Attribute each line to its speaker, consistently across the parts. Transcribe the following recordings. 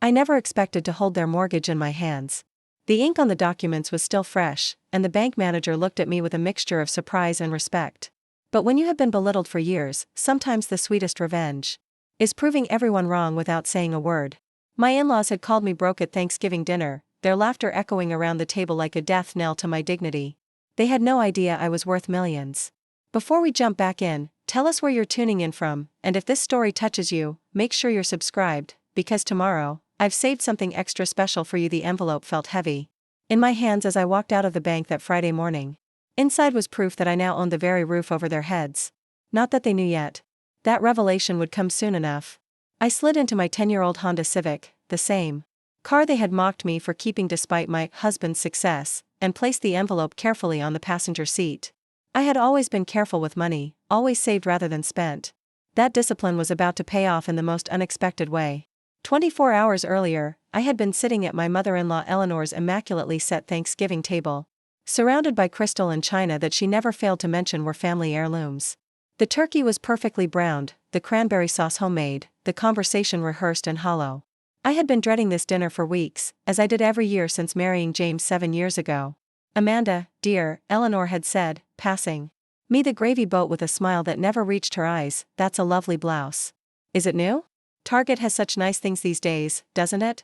Speaker 1: I never expected to hold their mortgage in my hands. The ink on the documents was still fresh, and the bank manager looked at me with a mixture of surprise and respect. But when you have been belittled for years, sometimes the sweetest revenge is proving everyone wrong without saying a word. My in-laws had called me broke at Thanksgiving dinner, their laughter echoing around the table like a death knell to my dignity. They had no idea I was worth millions. Before we jump back in, tell us where you're tuning in from, and if this story touches you, make sure you're subscribed, because tomorrow, I've saved something extra special for you. The envelope felt heavy in my hands as I walked out of the bank that Friday morning. Inside was proof that I now owned the very roof over their heads. Not that they knew yet. That revelation would come soon enough. I slid into my 10-year-old Honda Civic, the same car they had mocked me for keeping despite my husband's success, and placed the envelope carefully on the passenger seat. I had always been careful with money, always saved rather than spent. That discipline was about to pay off in the most unexpected way. 24 hours earlier, I had been sitting at my mother-in-law Eleanor's immaculately set Thanksgiving table, surrounded by crystal and china that she never failed to mention were family heirlooms. The turkey was perfectly browned, the cranberry sauce homemade, the conversation rehearsed and hollow. I had been dreading this dinner for weeks, as I did every year since marrying James 7 years ago. "Amanda, dear," Eleanor had said, passing me the gravy boat with a smile that never reached her eyes, "that's a lovely blouse. Is it new? Target has such nice things these days, doesn't it?"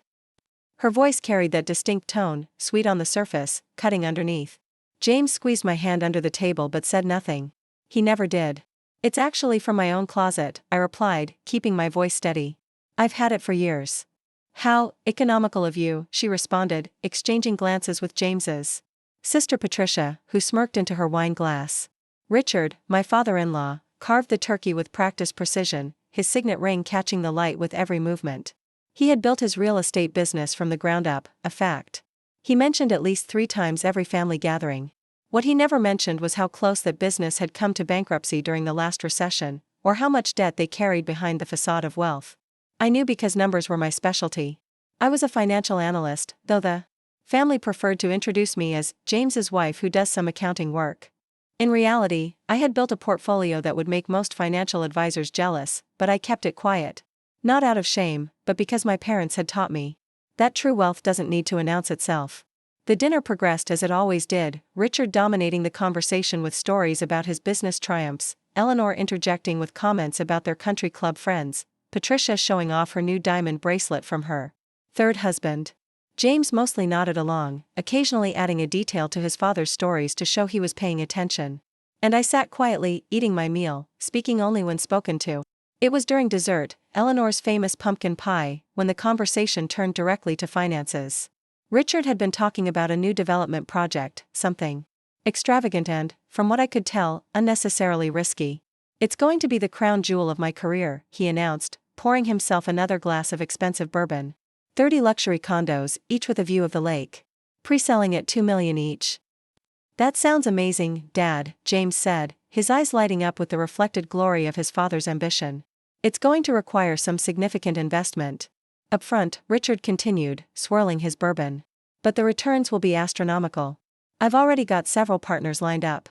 Speaker 1: Her voice carried that distinct tone, sweet on the surface, cutting underneath. James squeezed my hand under the table but said nothing. He never did. "It's actually from my own closet," I replied, keeping my voice steady. "I've had it for years." "How economical of you," she responded, exchanging glances with James's sister Patricia, who smirked into her wine glass. Richard, my father-in-law, carved the turkey with practiced precision, his signet ring catching the light with every movement. He had built his real estate business from the ground up, a fact he mentioned at least 3 times every family gathering. What he never mentioned was how close that business had come to bankruptcy during the last recession, or how much debt they carried behind the facade of wealth. I knew because numbers were my specialty. I was a financial analyst, though the family preferred to introduce me as James's wife who does some accounting work. In reality, I had built a portfolio that would make most financial advisors jealous, but I kept it quiet. Not out of shame, but because my parents had taught me that true wealth doesn't need to announce itself. The dinner progressed as it always did, Richard dominating the conversation with stories about his business triumphs, Eleanor interjecting with comments about their country club friends, Patricia showing off her new diamond bracelet from her third husband. James mostly nodded along, occasionally adding a detail to his father's stories to show he was paying attention. And I sat quietly, eating my meal, speaking only when spoken to. It was during dessert, Eleanor's famous pumpkin pie, when the conversation turned directly to finances. Richard had been talking about a new development project, something extravagant and, from what I could tell, unnecessarily risky. "It's going to be the crown jewel of my career," he announced, pouring himself another glass of expensive bourbon. 30 luxury condos, each with a view of the lake. Pre-selling at $2 million each. "That sounds amazing, Dad," James said, his eyes lighting up with the reflected glory of his father's ambition. "It's going to require some significant investment. Up front," Richard continued, swirling his bourbon. "But the returns will be astronomical. I've already got several partners lined up."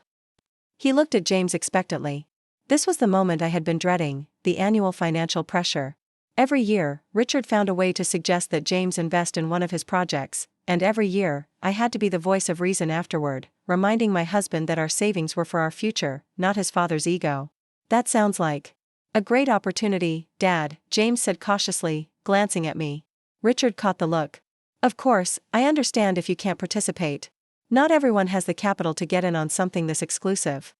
Speaker 1: He looked at James expectantly. This was the moment I had been dreading, the annual financial pressure. Every year, Richard found a way to suggest that James invest in one of his projects, and every year, I had to be the voice of reason afterward, reminding my husband that our savings were for our future, not his father's ego. "That sounds like a great opportunity, Dad," James said cautiously, glancing at me. Richard caught the look. "Of course, I understand if you can't participate. Not everyone has the capital to get in on something this exclusive."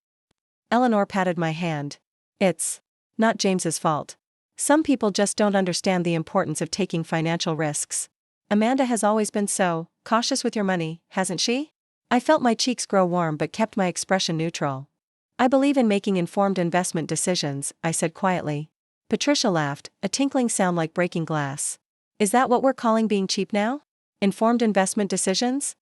Speaker 1: Eleanor patted my hand. "It's not James's fault. Some people just don't understand the importance of taking financial risks. Amanda has always been so cautious with your money, hasn't she?" I felt my cheeks grow warm but kept my expression neutral. "I believe in making informed investment decisions," I said quietly. Patricia laughed, a tinkling sound like breaking glass. "Is that what we're calling being cheap now? Informed investment decisions?"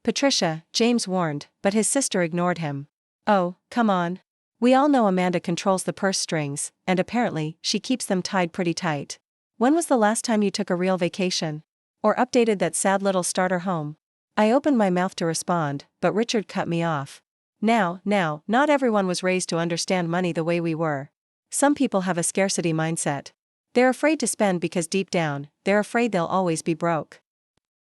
Speaker 1: "Patricia," James warned, but his sister ignored him. "Oh, come on. We all know Amanda controls the purse strings, and apparently, she keeps them tied pretty tight. When was the last time you took a real vacation? Or updated that sad little starter home?" I opened my mouth to respond, but Richard cut me off. Now, not everyone was raised to understand money the way we were. Some people have a scarcity mindset. They're afraid to spend because deep down, they're afraid they'll always be broke.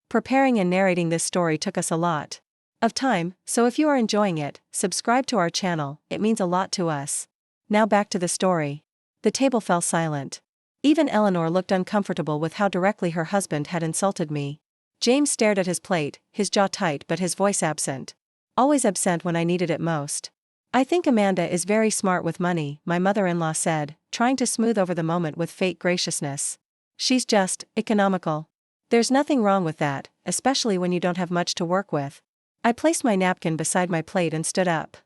Speaker 1: Preparing and narrating this story took us a lot of time, so if you are enjoying it, subscribe to our channel, it means a lot to us. Now back to the story. The table fell silent. Even Eleanor looked uncomfortable with how directly her husband had insulted me. James stared at his plate, his jaw tight but his voice absent. Always absent when I needed it most. "I think Amanda is very smart with money," my mother-in-law said, trying to smooth over the moment with fake graciousness. "She's just economical. There's nothing wrong with that, especially when you don't have much to work with." I placed my napkin beside my plate and stood up.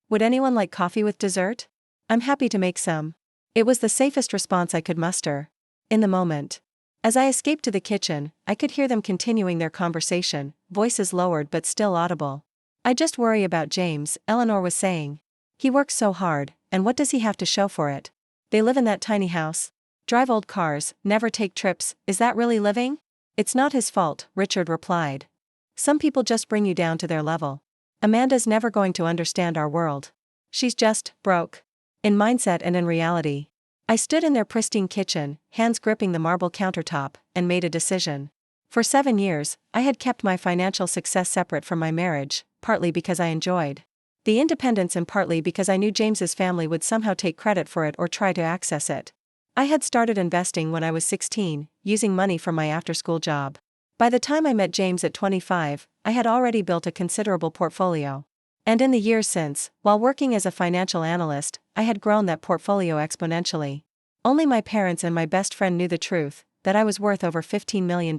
Speaker 1: "Would anyone like coffee with dessert? I'm happy to make some." It was the safest response I could muster. In the moment. As I escaped to the kitchen, I could hear them continuing their conversation, voices lowered but still audible. "I just worry about James," Eleanor was saying. "He works so hard, and what does he have to show for it? They live in that tiny house, drive old cars, never take trips. Is that really living?" "It's not his fault," Richard replied. "Some people just bring you down to their level. Amanda's never going to understand our world. She's just broke. In mindset and in reality." I stood in their pristine kitchen, hands gripping the marble countertop, and made a decision. For 7 years, I had kept my financial success separate from my marriage, partly because I enjoyed the independence and partly because I knew James's family would somehow take credit for it or try to access it. I had started investing when I was 16, using money from my after-school job. By the time I met James at 25, I had already built a considerable portfolio. And in the years since, while working as a financial analyst, I had grown that portfolio exponentially. Only my parents and my best friend knew the truth, that I was worth over $15 million.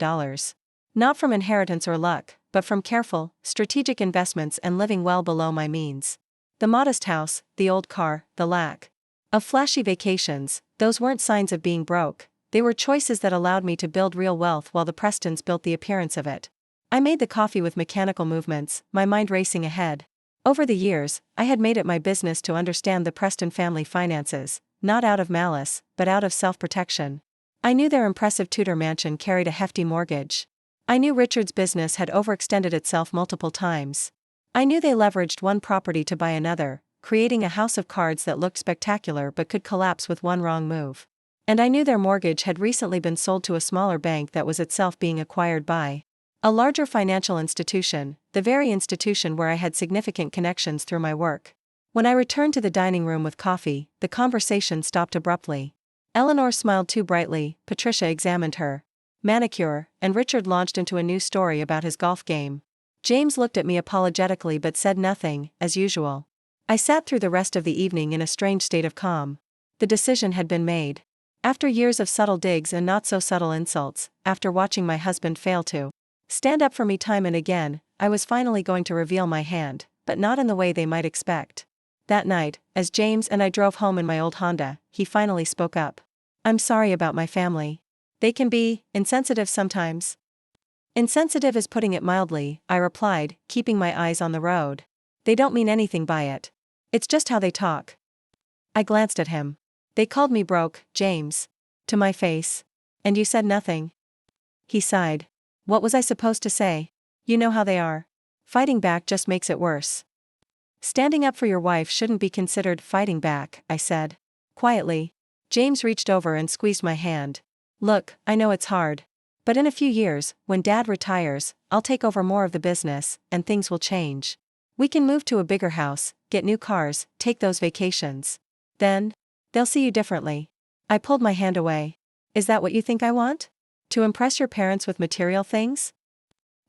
Speaker 1: Not from inheritance or luck, but from careful, strategic investments and living well below my means. The modest house, the old car, the lack of flashy vacations, those weren't signs of being broke, they were choices that allowed me to build real wealth while the Prestons built the appearance of it. I made the coffee with mechanical movements, my mind racing ahead. Over the years, I had made it my business to understand the Preston family finances, not out of malice, but out of self-protection. I knew their impressive Tudor mansion carried a hefty mortgage. I knew Richard's business had overextended itself multiple times. I knew they leveraged one property to buy another, creating a house of cards that looked spectacular but could collapse with one wrong move. And I knew their mortgage had recently been sold to a smaller bank that was itself being acquired by a larger financial institution, the very institution where I had significant connections through my work. When I returned to the dining room with coffee, the conversation stopped abruptly. Eleanor smiled too brightly, Patricia examined her manicure, and Richard launched into a new story about his golf game. James looked at me apologetically but said nothing, as usual. I sat through the rest of the evening in a strange state of calm. The decision had been made. After years of subtle digs and not so subtle insults, after watching my husband fail to stand up for me time and again, I was finally going to reveal my hand, but not in the way they might expect. That night, as James and I drove home in my old Honda, he finally spoke up. "I'm sorry about my family. They can be insensitive sometimes." "Insensitive is putting it mildly," I replied, keeping my eyes on the road. "They don't mean anything by it. It's just how they talk." I glanced at him. "They called me broke, James." To my face. "And you said nothing?" He sighed. "What was I supposed to say? You know how they are. Fighting back just makes it worse." "Standing up for your wife shouldn't be considered fighting back," I said. Quietly. James reached over and squeezed my hand. "Look, I know it's hard. But in a few years, when Dad retires, I'll take over more of the business, and things will change. We can move to a bigger house, get new cars, take those vacations. Then, they'll see you differently." I pulled my hand away. "Is that what you think I want? To impress your parents with material things?"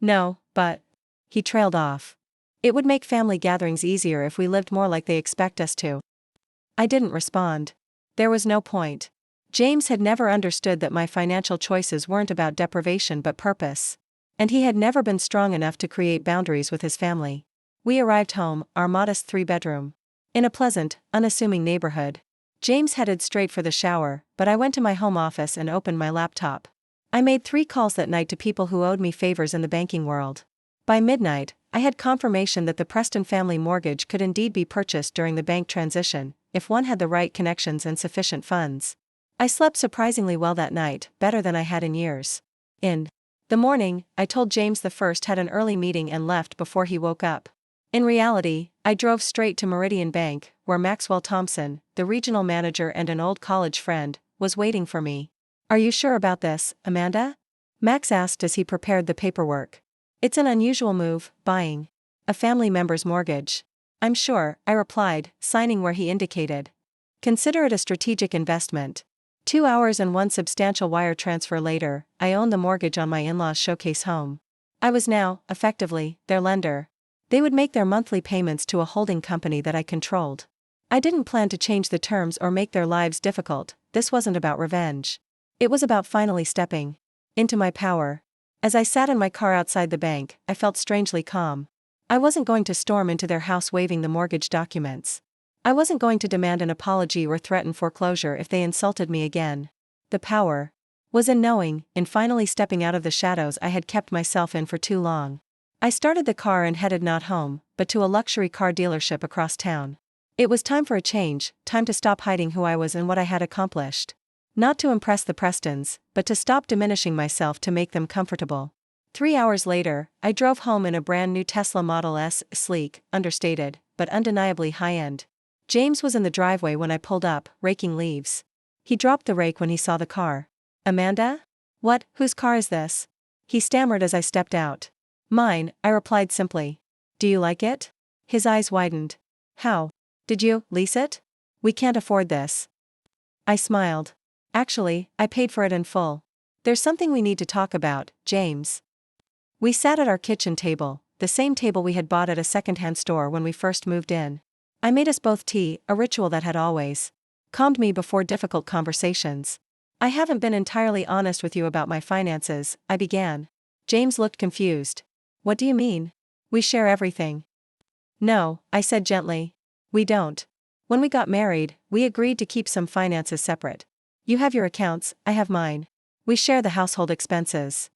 Speaker 1: "No, but..." He trailed off. "It would make family gatherings easier if we lived more like they expect us to." I didn't respond. There was no point. James had never understood that my financial choices weren't about deprivation but purpose. And he had never been strong enough to create boundaries with his family. We arrived home, our modest 3-bedroom, in a pleasant, unassuming neighborhood. James headed straight for the shower, but I went to my home office and opened my laptop. I made 3 calls that night to people who owed me favors in the banking world. By midnight, I had confirmation that the Preston family mortgage could indeed be purchased during the bank transition, if one had the right connections and sufficient funds. I slept surprisingly well that night, better than I had in years. In the morning, I told James the first had an early meeting and left before he woke up. In reality, I drove straight to Meridian Bank, where Maxwell Thompson, the regional manager and an old college friend, was waiting for me. Are you sure about this, Amanda? Max asked as he prepared the paperwork. It's an unusual move, buying a family member's mortgage. I'm sure, I replied, signing where he indicated. Consider it a strategic investment. 2 hours and one substantial wire transfer later, I owned the mortgage on my in-laws' showcase home. I was now, effectively, their lender. They would make their monthly payments to a holding company that I controlled. I didn't plan to change the terms or make their lives difficult. This wasn't about revenge. It was about finally stepping into my power. As I sat in my car outside the bank, I felt strangely calm. I wasn't going to storm into their house waving the mortgage documents. I wasn't going to demand an apology or threaten foreclosure if they insulted me again. The power was in knowing, in finally stepping out of the shadows I had kept myself in for too long. I started the car and headed not home, but to a luxury car dealership across town. It was time for a change, time to stop hiding who I was and what I had accomplished. Not to impress the Prestons, but to stop diminishing myself to make them comfortable. 3 hours later, I drove home in a brand new Tesla Model S, sleek, understated, but undeniably high-end. James was in the driveway when I pulled up, raking leaves. He dropped the rake when he saw the car. Amanda? What, whose car is this? He stammered as I stepped out. Mine, I replied simply. Do you like it? His eyes widened. How? Did you lease it? We can't afford this. I smiled. Actually, I paid for it in full. There's something we need to talk about, James. We sat at our kitchen table, the same table we had bought at a second-hand store when we first moved in. I made us both tea, a ritual that had always calmed me before difficult conversations. I haven't been entirely honest with you about my finances, I began. James looked confused. What do you mean? We share everything. No, I said gently. We don't. When we got married, we agreed to keep some finances separate. You have your accounts, I have mine. We share the household expenses.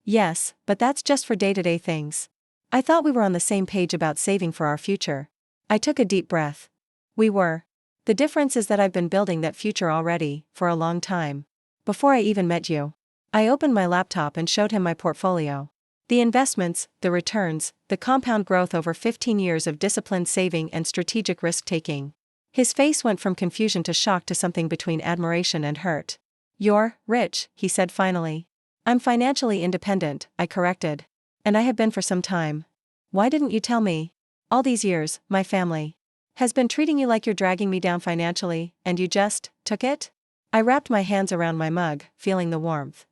Speaker 1: Yes, but that's just for day-to-day things. I thought we were on the same page about saving for our future. I took a deep breath. We were. The difference is that I've been building that future already, for a long time. Before I even met you. I opened my laptop and showed him my portfolio. The investments, the returns, the compound growth over 15 years of disciplined saving and strategic risk-taking. His face went from confusion to shock to something between admiration and hurt. You're rich, he said finally. I'm financially independent, I corrected. And I have been for some time. Why didn't you tell me? All these years, my family has been treating you like you're dragging me down financially, and you just took it? I wrapped my hands around my mug, feeling the warmth.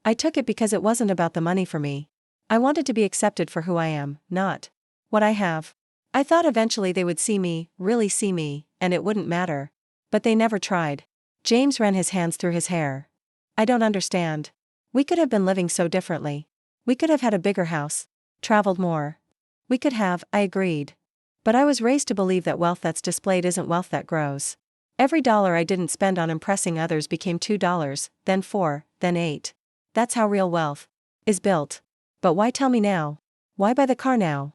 Speaker 1: I took it because it wasn't about the money for me. I wanted to be accepted for who I am, not what I have. I thought eventually they would see me, really see me, and it wouldn't matter. But they never tried. James ran his hands through his hair. I don't understand. We could have been living so differently. We could have had a bigger house, traveled more. We could have, I agreed. But I was raised to believe that wealth that's displayed isn't wealth that grows. Every dollar I didn't spend on impressing others became $2, then $4, then $8. That's how real wealth is built. But why tell me now? Why buy the car now?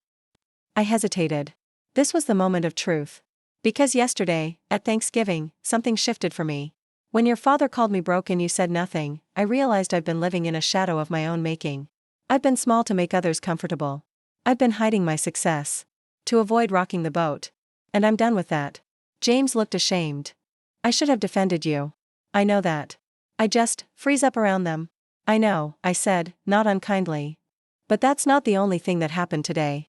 Speaker 1: I hesitated. This was the moment of truth. Because yesterday, at Thanksgiving, something shifted for me. When your father called me broke and you said nothing, I realized I've been living in a shadow of my own making. I've been small to make others comfortable. I've been hiding my success to avoid rocking the boat. And I'm done with that. James looked ashamed. I should have defended you. I know that. I just freeze up around them. I know, I said, not unkindly. But that's not the only thing that happened today.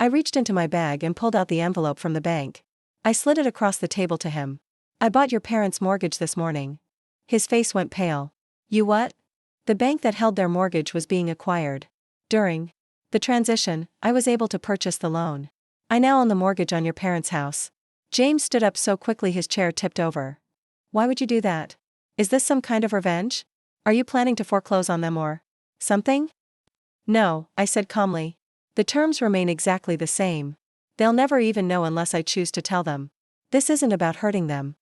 Speaker 1: I reached into my bag and pulled out the envelope from the bank. I slid it across the table to him. I bought your parents' mortgage this morning. His face went pale. You what? The bank that held their mortgage was being acquired. During the transition, I was able to purchase the loan. I now own the mortgage on your parents' house. James stood up so quickly his chair tipped over. Why would you do that? Is this some kind of revenge? Are you planning to foreclose on them or something? No, I said calmly. The terms remain exactly the same. They'll never even know unless I choose to tell them. This isn't about hurting them.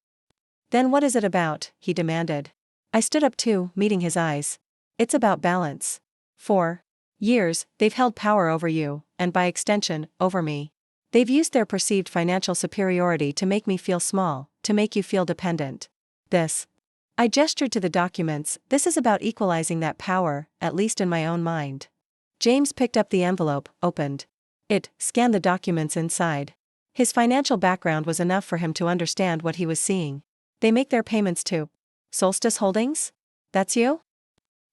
Speaker 1: Then what is it about? He demanded. I stood up too, meeting his eyes. It's about balance. For years, they've held power over you, and by extension, over me. They've used their perceived financial superiority to make me feel small, to make you feel dependent. This. I gestured to the documents. This is about equalizing that power, at least in my own mind. James picked up the envelope, opened it, scanned the documents inside. His financial background was enough for him to understand what he was seeing. They make their payments to Solstice Holdings? That's you?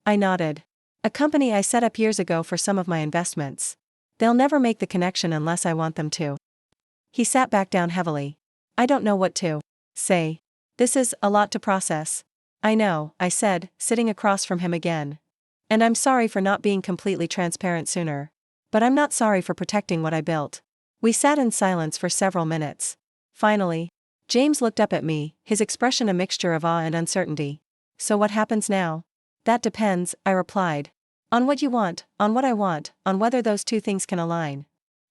Speaker 1: I nodded. A company I set up years ago for some of my investments. They'll never make the connection unless I want them to. He sat back down heavily. I don't know what to say. This is a lot to process. I know, I said, sitting across from him again. And I'm sorry for not being completely transparent sooner. But I'm not sorry for protecting what I built. We sat in silence for several minutes. Finally, James looked up at me, his expression a mixture of awe and uncertainty. So what happens now? That depends, I replied. On what you want, on what I want, on whether those two things can align.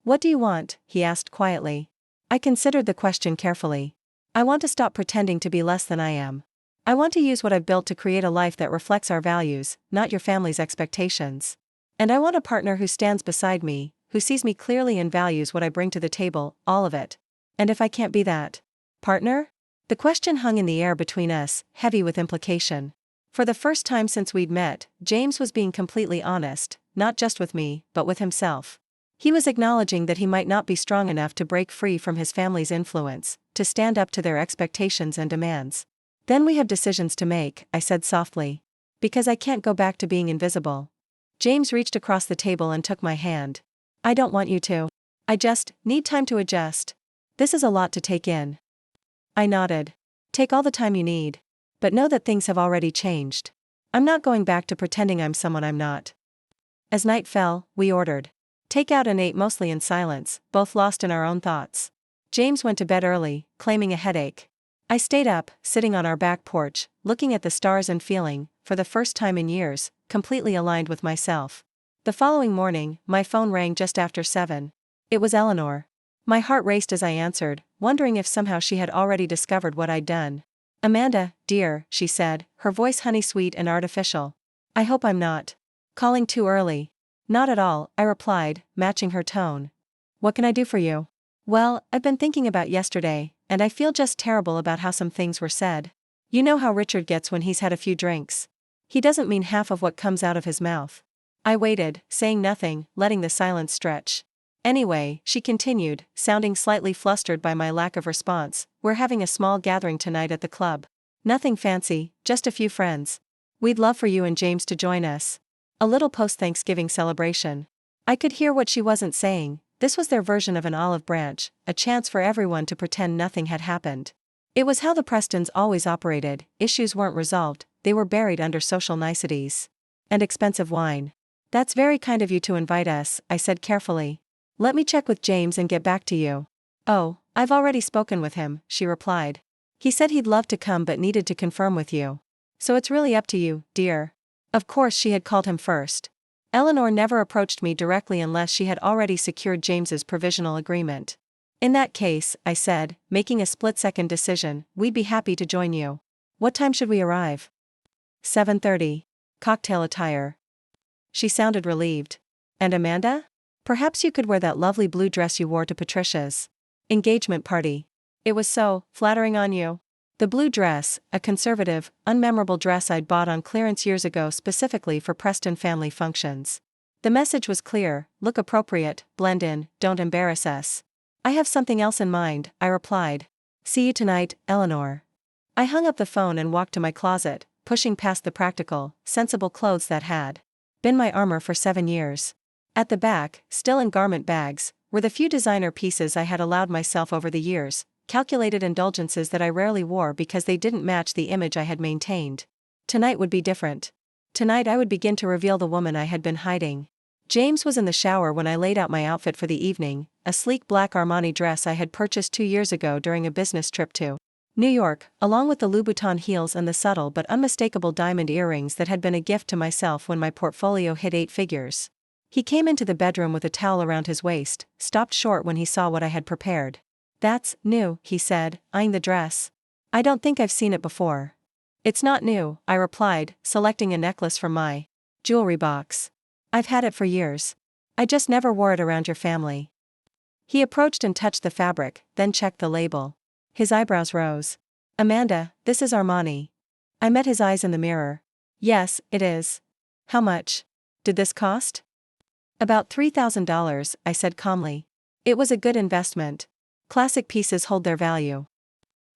Speaker 1: What do you want? He asked quietly. I considered the question carefully. I want to stop pretending to be less than I am. I want to use what I've built to create a life that reflects our values, not your family's expectations. And I want a partner who stands beside me, who sees me clearly and values what I bring to the table, all of it. And if I can't be that partner? The question hung in the air between us, heavy with implication. For the first time since we'd met, James was being completely honest, not just with me, but with himself. He was acknowledging that he might not be strong enough to break free from his family's influence, to stand up to their expectations and demands. Then we have decisions to make, I said softly. Because I can't go back to being invisible. James reached across the table and took my hand. I don't want you to. I just need time to adjust. This is a lot to take in. I nodded. Take all the time you need. But know that things have already changed. I'm not going back to pretending I'm someone I'm not. As night fell, we ordered takeout and ate mostly in silence, both lost in our own thoughts. James went to bed early, claiming a headache. I stayed up, sitting on our back porch, looking at the stars and feeling, for the first time in years, completely aligned with myself. The following morning, my phone rang just after 7. It was Eleanor. My heart raced as I answered, wondering if somehow she had already discovered what I'd done. Amanda, dear, she said, her voice honey-sweet and artificial. I hope I'm not calling too early. Not at all, I replied, matching her tone. What can I do for you? Well, I've been thinking about yesterday, and I feel just terrible about how some things were said. You know how Richard gets when he's had a few drinks. He doesn't mean half of what comes out of his mouth. I waited, saying nothing, letting the silence stretch. Anyway, she continued, sounding slightly flustered by my lack of response, we're having a small gathering tonight at the club. Nothing fancy, just a few friends. We'd love for you and James to join us. A little post-Thanksgiving celebration. I could hear what she wasn't saying. This was their version of an olive branch, a chance for everyone to pretend nothing had happened. It was how the Prestons always operated, issues weren't resolved, they were buried under social niceties. And expensive wine. That's very kind of you to invite us, I said carefully. Let me check with James and get back to you. Oh, I've already spoken with him, she replied. He said he'd love to come but needed to confirm with you. So it's really up to you, dear. Of course she had called him first. Eleanor never approached me directly unless she had already secured James's provisional agreement. In that case, I said, making a split-second decision, we'd be happy to join you. What time should we arrive? 7:30. Cocktail attire. She sounded relieved. And Amanda? Perhaps you could wear that lovely blue dress you wore to Patricia's engagement party. It was so flattering on you. The blue dress, a conservative, unmemorable dress I'd bought on clearance years ago specifically for Preston family functions. The message was clear, look appropriate, blend in, don't embarrass us. I have something else in mind, I replied. See you tonight, Eleanor. I hung up the phone and walked to my closet, pushing past the practical, sensible clothes that had been my armor for 7 years. At the back, still in garment bags, were the few designer pieces I had allowed myself over the years, calculated indulgences that I rarely wore because they didn't match the image I had maintained. Tonight would be different. Tonight I would begin to reveal the woman I had been hiding. James was in the shower when I laid out my outfit for the evening, a sleek black Armani dress I had purchased 2 years ago during a business trip to New York, along with the Louboutin heels and the subtle but unmistakable diamond earrings that had been a gift to myself when my portfolio hit 8 figures. He came into the bedroom with a towel around his waist, stopped short when he saw what I had prepared. That's new, he said, eyeing the dress. I don't think I've seen it before. It's not new, I replied, selecting a necklace from my jewelry box. I've had it for years. I just never wore it around your family. He approached and touched the fabric, then checked the label. His eyebrows rose. Amanda, this is Armani. I met his eyes in the mirror. Yes, it is. How much did this cost? About $3,000, I said calmly. It was a good investment. Classic pieces hold their value.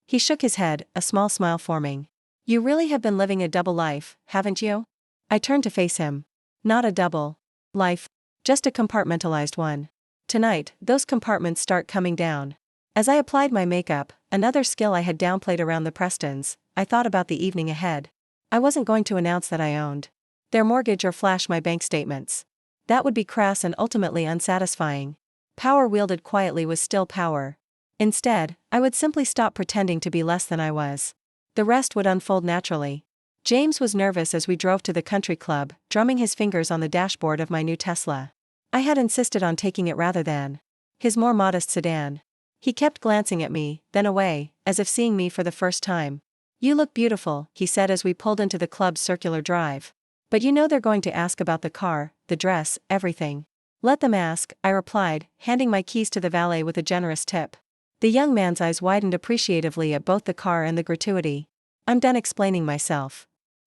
Speaker 1: He shook his head, a small smile forming. You really have been living a double life, haven't you? I turned to face him. Not a double life, just a compartmentalized one. Tonight, those compartments start coming down. As I applied my makeup, another skill I had downplayed around the Prestons, I thought about the evening ahead. I wasn't going to announce that I owned their mortgage or flash my bank statements. That would be crass and ultimately unsatisfying. Power wielded quietly was still power. Instead, I would simply stop pretending to be less than I was. The rest would unfold naturally. James was nervous as we drove to the country club, drumming his fingers on the dashboard of my new Tesla. I had insisted on taking it rather than his more modest sedan. He kept glancing at me, then away, as if seeing me for the first time. You look beautiful, he said as we pulled into the club's circular drive. But you know they're going to ask about the car, the dress, everything. Let them ask, I replied, handing my keys to the valet with a generous tip. The young man's eyes widened appreciatively at both the car and the gratuity. I'm done explaining myself.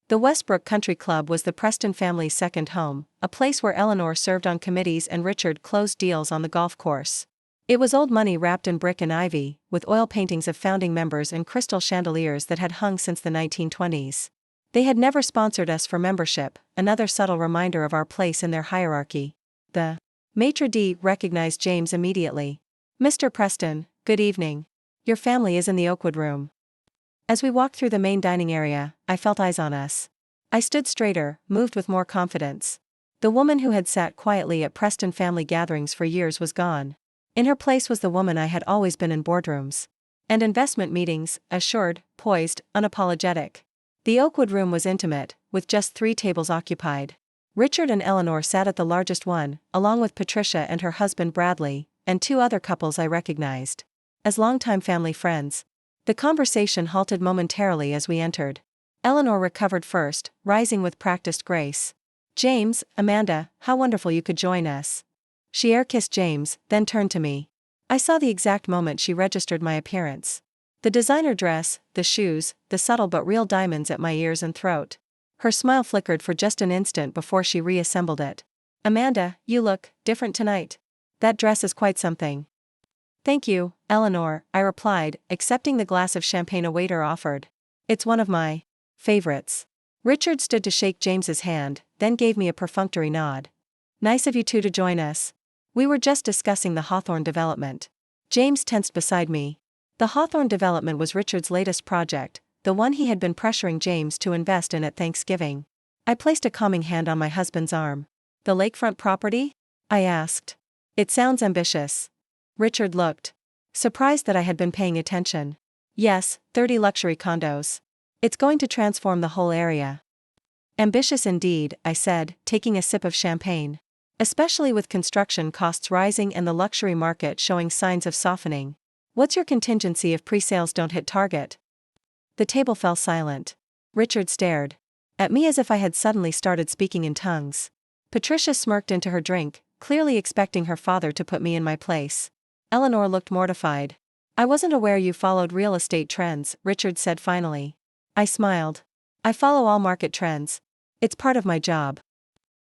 Speaker 1: The Westbrook Country Club was the Preston family's second home, a place where Eleanor served on committees and Richard closed deals on the golf course. It was old money wrapped in brick and ivy, with oil paintings of founding members and crystal chandeliers that had hung since the 1920s. They had never sponsored us for membership, another subtle reminder of our place in their hierarchy. The maitre d' recognized James immediately. Mr. Preston, good evening. Your family is in the Oakwood room. As we walked through the main dining area, I felt eyes on us. I stood straighter, moved with more confidence. The woman who had sat quietly at Preston family gatherings for years was gone. In her place was the woman I had always been in boardrooms and investment meetings, assured, poised, unapologetic. The Oakwood room was intimate, with just 3 tables occupied. Richard and Eleanor sat at the largest one, along with Patricia and her husband Bradley, and 2 other couples I recognized as longtime family friends. The conversation halted momentarily as we entered. Eleanor recovered first, rising with practiced grace. James, Amanda, how wonderful you could join us. She air-kissed James, then turned to me. I saw the exact moment she registered my appearance. The designer dress, the shoes, the subtle but real diamonds at my ears and throat. Her smile flickered for just an instant before she reassembled it. Amanda, you look different tonight. That dress is quite something. Thank you, Eleanor, I replied, accepting the glass of champagne a waiter offered. It's one of my favorites. Richard stood to shake James's hand, then gave me a perfunctory nod. Nice of you two to join us. We were just discussing the Hawthorne development. James tensed beside me. The Hawthorne development was Richard's latest project, the one he had been pressuring James to invest in at Thanksgiving. I placed a calming hand on my husband's arm. The lakefront property? I asked. It sounds ambitious. Richard looked surprised that I had been paying attention. Yes, 30 luxury condos. It's going to transform the whole area. Ambitious indeed, I said, taking a sip of champagne. Especially with construction costs rising and the luxury market showing signs of softening. What's your contingency if pre-sales don't hit target? The table fell silent. Richard stared at me as if I had suddenly started speaking in tongues. Patricia smirked into her drink, clearly expecting her father to put me in my place. Eleanor looked mortified. I wasn't aware you followed real estate trends, Richard said finally. I smiled. I follow all market trends. It's part of my job.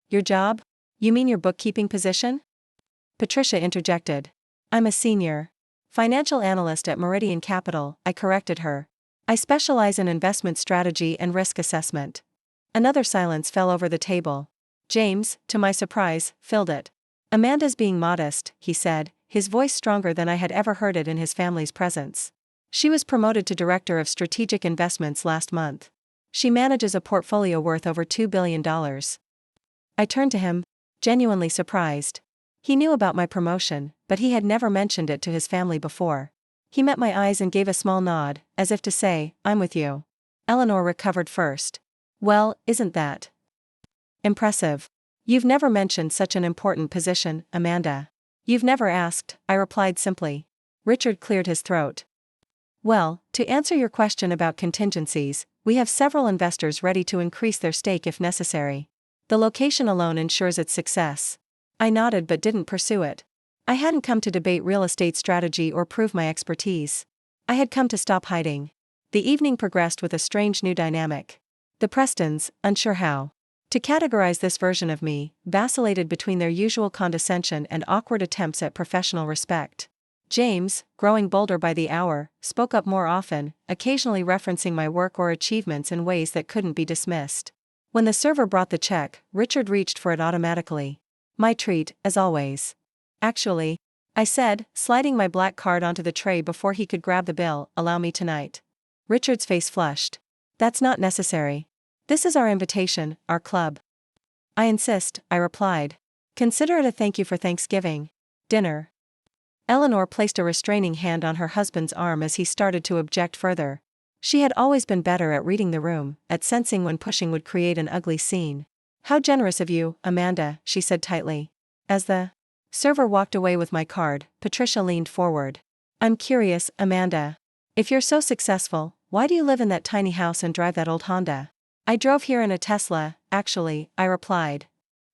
Speaker 1: Your job? You mean your bookkeeping position? Patricia interjected. I'm a senior financial analyst at Meridian Capital, I corrected her. I specialize in investment strategy and risk assessment. Another silence fell over the table. James, to my surprise, filled it. Amanda's being modest, he said, his voice stronger than I had ever heard it in his family's presence. She was promoted to Director of Strategic Investments last month. She manages a portfolio worth over $2 billion. I turned to him, genuinely surprised. He knew about my promotion, but he had never mentioned it to his family before. He met my eyes and gave a small nod, as if to say, I'm with you. Eleanor recovered first. Well, isn't that impressive? You've never mentioned such an important position, Amanda. You've never asked, I replied simply. Richard cleared his throat. Well, to answer your question about contingencies, we have several investors ready to increase their stake if necessary. The location alone ensures its success. I nodded but didn't pursue it. I hadn't come to debate real estate strategy or prove my expertise. I had come to stop hiding. The evening progressed with a strange new dynamic. The Prestons, unsure how to categorize this version of me, vacillated between their usual condescension and awkward attempts at professional respect. James, growing bolder by the hour, spoke up more often, occasionally referencing my work or achievements in ways that couldn't be dismissed. When the server brought the check, Richard reached for it automatically. My treat, as always. Actually, I said, sliding my black card onto the tray before he could grab the bill, allow me tonight. Richard's face flushed. That's not necessary. This is our invitation, our club. I insist, I replied. Consider it a thank you for Thanksgiving dinner. Eleanor placed a restraining hand on her husband's arm as he started to object further. She had always been better at reading the room, at sensing when pushing would create an ugly scene. How generous of you, Amanda, she said tightly. As the server walked away with my card, Patricia leaned forward. I'm curious, Amanda. If you're so successful, why do you live in that tiny house and drive that old Honda? I drove here in a Tesla, actually, I replied.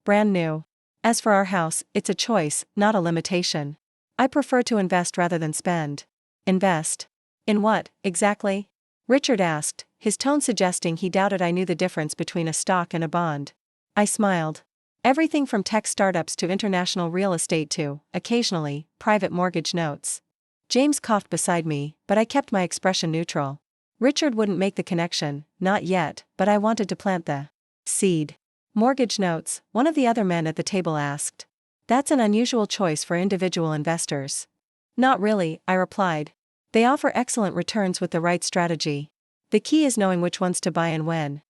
Speaker 1: Brand new. As for our house, it's a choice, not a limitation. I prefer to invest rather than spend. Invest? In what, exactly? Richard asked, his tone suggesting he doubted I knew the difference between a stock and a bond. I smiled. Everything from tech startups to international real estate to, occasionally, private mortgage notes. James coughed beside me, but I kept my expression neutral. Richard wouldn't make the connection, not yet, but I wanted to plant the seed. Mortgage notes, one of the other men at the table asked. That's an unusual choice for individual investors. Not really, I replied. They offer excellent returns with the right strategy. The key is knowing which ones to buy and when.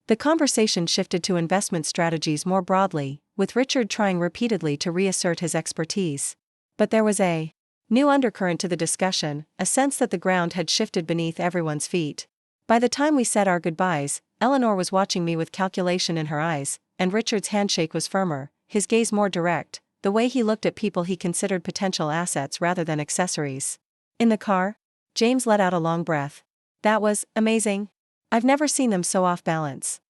Speaker 1: The conversation shifted to investment strategies more broadly, with Richard trying repeatedly to reassert his expertise. But there was a new undercurrent to the discussion, a sense that the ground had shifted beneath everyone's feet. By the time we said our goodbyes, Eleanor was watching me with calculation in her eyes, and Richard's handshake was firmer, his gaze more direct, the way he looked at people he considered potential assets rather than accessories. In the car, James let out a long breath. That was amazing. I've never seen them so off balance.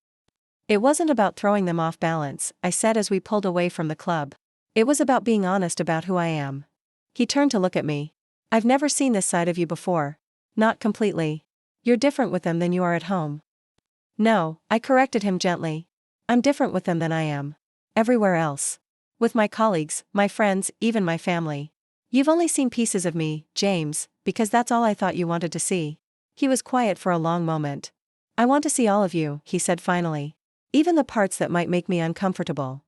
Speaker 1: It wasn't about throwing them off balance, I said as we pulled away from the club. It was about being honest about who I am. He turned to look at me. I've never seen this side of you before. Not completely. You're different with them than you are at home. No, I corrected him gently. I'm different with them than I am everywhere else. With my colleagues, my friends, even my family. You've only seen pieces of me, James, because that's all I thought you wanted to see. He was quiet for a long moment. I want to see all of you, he said finally. Even the parts that might make me uncomfortable.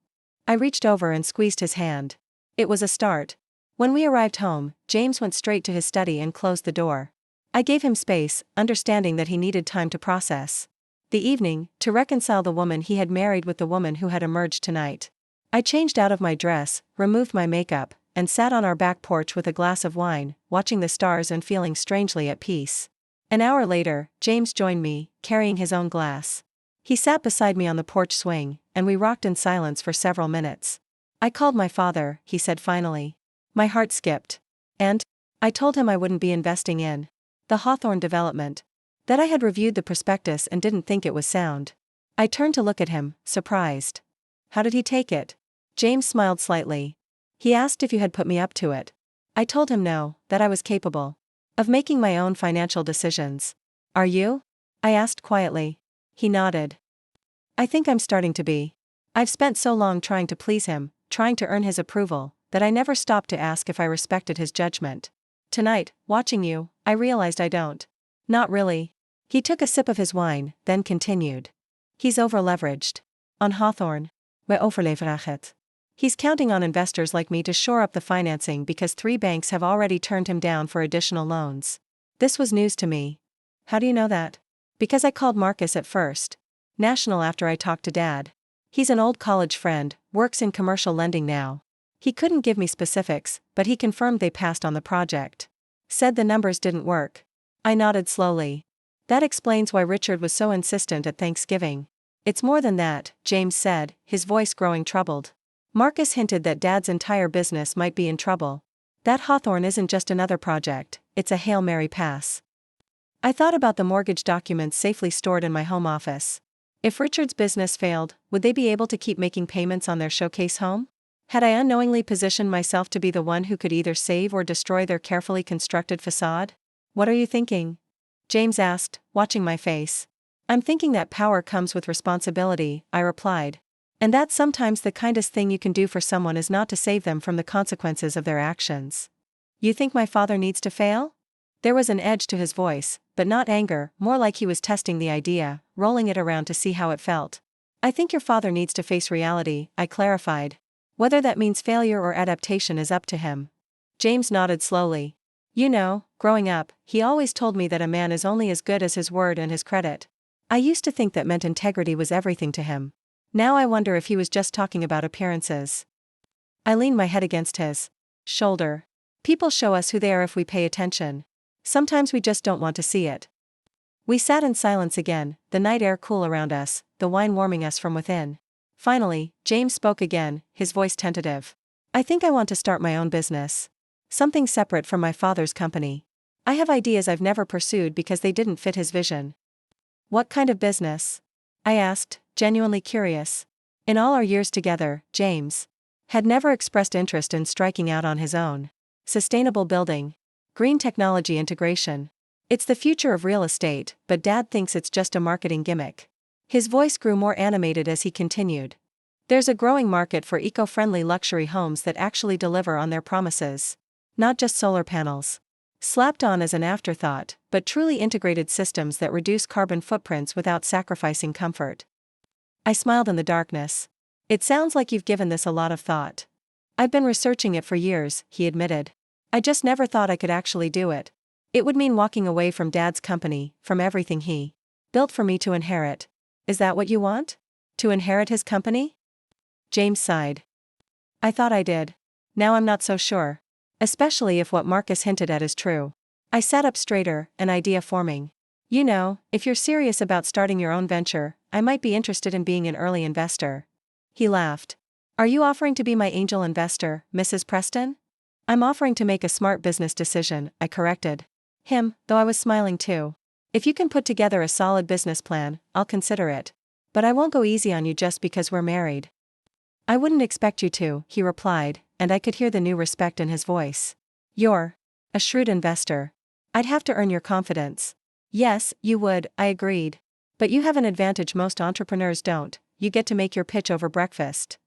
Speaker 1: I reached over and squeezed his hand. It was a start. When we arrived home, James went straight to his study and closed the door. I gave him space, understanding that he needed time to process the evening, to reconcile the woman he had married with the woman who had emerged tonight. I changed out of my dress, removed my makeup, and sat on our back porch with a glass of wine, watching the stars and feeling strangely at peace. An hour later, James joined me, carrying his own glass. He sat beside me on the porch swing, and we rocked in silence for several minutes. I called my father, he said finally. My heart skipped. And I told him I wouldn't be investing in the Hawthorne development. That I had reviewed the prospectus and didn't think it was sound. I turned to look at him, surprised. How did he take it? James smiled slightly. He asked if you had put me up to it. I told him no, that I was capable of making my own financial decisions. Are you? I asked quietly. He nodded. I think I'm starting to be. I've spent so long trying to please him, trying to earn his approval, that I never stopped to ask if I respected his judgment. Tonight, watching you, I realized I don't. Not really. He took a sip of his wine, then continued. He's over-leveraged. On Hawthorne. We overleveraged. He's counting on investors like me to shore up the financing because 3 banks have already turned him down for additional loans. This was news to me. How do you know that? Because I called Marcus at First National after I talked to Dad. He's an old college friend, works in commercial lending now. He couldn't give me specifics, but he confirmed they passed on the project. Said the numbers didn't work. I nodded slowly. That explains why Richard was so insistent at Thanksgiving. It's more than that, James said, his voice growing troubled. Marcus hinted that Dad's entire business might be in trouble. That Hawthorne isn't just another project, it's a Hail Mary pass. I thought about the mortgage documents safely stored in my home office. If Richard's business failed, would they be able to keep making payments on their showcase home? Had I unknowingly positioned myself to be the one who could either save or destroy their carefully constructed facade? What are you thinking? James asked, watching my face. I'm thinking that power comes with responsibility, I replied. And that sometimes the kindest thing you can do for someone is not to save them from the consequences of their actions. You think my father needs to fail? There was an edge to his voice, but not anger, more like he was testing the idea, rolling it around to see how it felt. I think your father needs to face reality, I clarified. Whether that means failure or adaptation is up to him. James nodded slowly. You know, growing up, he always told me that a man is only as good as his word and his credit. I used to think that meant integrity was everything to him. Now I wonder if he was just talking about appearances. I leaned my head against his shoulder. People show us who they are if we pay attention. Sometimes we just don't want to see it. We sat in silence again, the night air cool around us, the wine warming us from within. Finally, James spoke again, his voice tentative. I think I want to start my own business. Something separate from my father's company. I have ideas I've never pursued because they didn't fit his vision. What kind of business? I asked, genuinely curious. In all our years together, James had never expressed interest in striking out on his own. Sustainable building. Green technology integration. It's the future of real estate, but Dad thinks it's just a marketing gimmick. His voice grew more animated as he continued. There's a growing market for eco-friendly luxury homes that actually deliver on their promises. Not just solar panels slapped on as an afterthought, but truly integrated systems that reduce carbon footprints without sacrificing comfort. I smiled in the darkness. It sounds like you've given this a lot of thought. I've been researching it for years, he admitted. I just never thought I could actually do it. It would mean walking away from Dad's company, from everything he built for me to inherit. Is that what you want? To inherit his company? James sighed. I thought I did. Now I'm not so sure. Especially if what Marcus hinted at is true. I sat up straighter, an idea forming. You know, if you're serious about starting your own venture, I might be interested in being an early investor. He laughed. Are you offering to be my angel investor, Mrs. Preston? I'm offering to make a smart business decision, I corrected him, though I was smiling too. If you can put together a solid business plan, I'll consider it. But I won't go easy on you just because we're married. I wouldn't expect you to, he replied, and I could hear the new respect in his voice. You're a shrewd investor. I'd have to earn your confidence. Yes, you would, I agreed. But you have an advantage most entrepreneurs don't, you get to make your pitch over breakfast.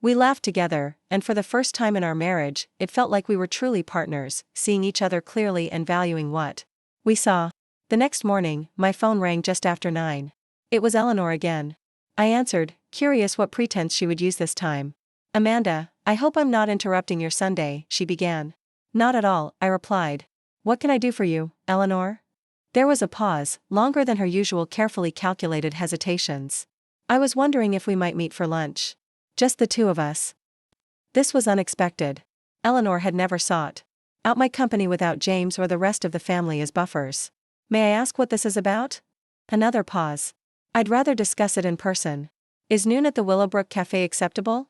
Speaker 1: We laughed together, and for the first time in our marriage, it felt like we were truly partners, seeing each other clearly and valuing what we saw. The next morning, my phone rang just after 9. It was Eleanor again. I answered, curious what pretense she would use this time. Amanda, I hope I'm not interrupting your Sunday, she began. Not at all, I replied. What can I do for you, Eleanor? There was a pause, longer than her usual carefully calculated hesitations. I was wondering if we might meet for lunch. Just the two of us. This was unexpected. Eleanor had never sought out my company without James or the rest of the family as buffers. May I ask what this is about? Another pause. I'd rather discuss it in person. Is noon at the Willowbrook Cafe acceptable?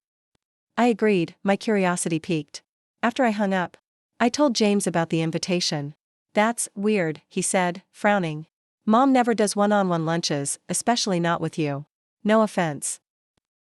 Speaker 1: I agreed, my curiosity piqued. After I hung up, I told James about the invitation. That's weird, he said, frowning. Mom never does one-on-one lunches, especially not with you. No offense.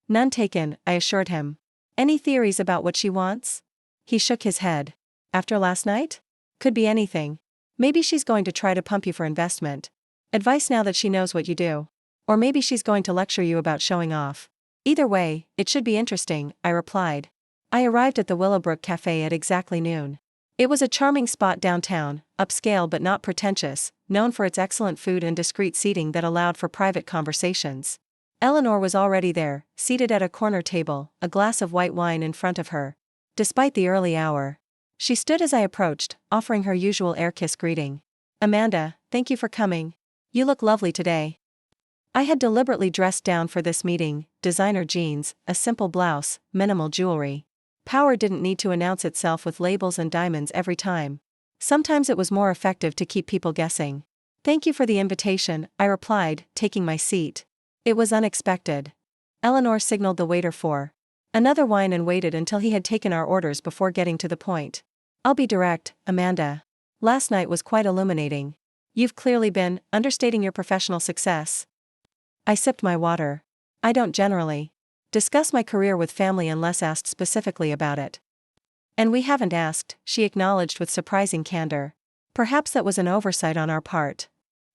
Speaker 1: None taken, I assured him. Any theories about what she wants? He shook his head. After last night? Could be anything. Maybe she's going to try to pump you for investment. Advice now that she knows what you do. Or maybe she's going to lecture you about showing off. Either way, it should be interesting, I replied. I arrived at the Willowbrook Cafe at exactly noon. It was a charming spot downtown, upscale but not pretentious, known for its excellent food and discreet seating that allowed for private conversations. Eleanor was already there, seated at a corner table, a glass of white wine in front of her. Despite the early hour, she stood as I approached, offering her usual air-kiss greeting. Amanda, thank you for coming. You look lovely today. I had deliberately dressed down for this meeting, designer jeans, a simple blouse, minimal jewelry. Power didn't need to announce itself with labels and diamonds every time. Sometimes it was more effective to keep people guessing. Thank you for the invitation, I replied, taking my seat. It was unexpected. Eleanor signaled the waiter for another wine and waited until he had taken our orders before getting to the point. I'll be direct, Amanda. Last night was quite illuminating. You've clearly been understating your professional success. I sipped my water. I don't generally discuss my career with family unless asked specifically about it. And we haven't asked, she acknowledged with surprising candor. Perhaps that was an oversight on our part.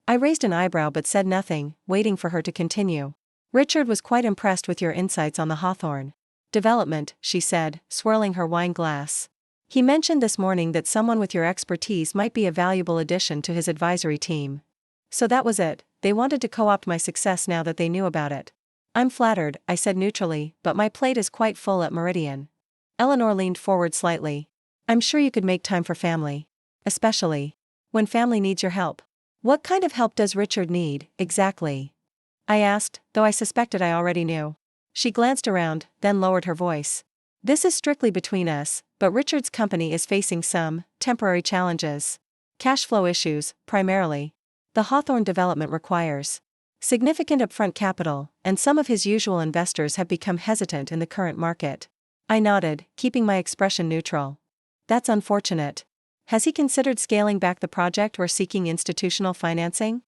Speaker 1: I raised an eyebrow but said nothing, waiting for her to continue. Richard was quite impressed with your insights on the Hawthorne development, she said, swirling her wine glass. He mentioned this morning that someone with your expertise might be a valuable addition to his advisory team. So that was it, they wanted to co-opt my success now that they knew about it. I'm flattered, I said neutrally, but my plate is quite full at Meridian. Eleanor leaned forward slightly. I'm sure you could make time for family. Especially when family needs your help. What kind of help does Richard need, exactly? I asked, though I suspected I already knew. She glanced around, then lowered her voice. This is strictly between us, but Richard's company is facing some temporary challenges. Cash flow issues, primarily. The Hawthorne development requires significant upfront capital, and some of his usual investors have become hesitant in the current market. I nodded, keeping my expression neutral. That's unfortunate. Has he considered scaling back the project or seeking institutional financing?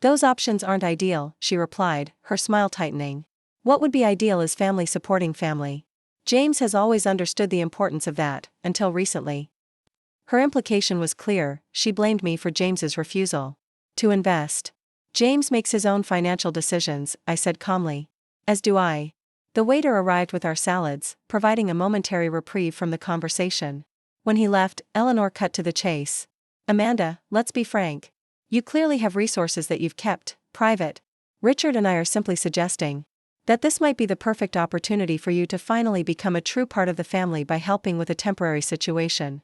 Speaker 1: Those options aren't ideal, she replied, her smile tightening. What would be ideal is family supporting family. James has always understood the importance of that, until recently. Her implication was clear, she blamed me for James's refusal to invest. James makes his own financial decisions, I said calmly. As do I. The waiter arrived with our salads, providing a momentary reprieve from the conversation. When he left, Eleanor cut to the chase. Amanda, let's be frank. You clearly have resources that you've kept private. Richard and I are simply suggesting that this might be the perfect opportunity for you to finally become a true part of the family by helping with a temporary situation.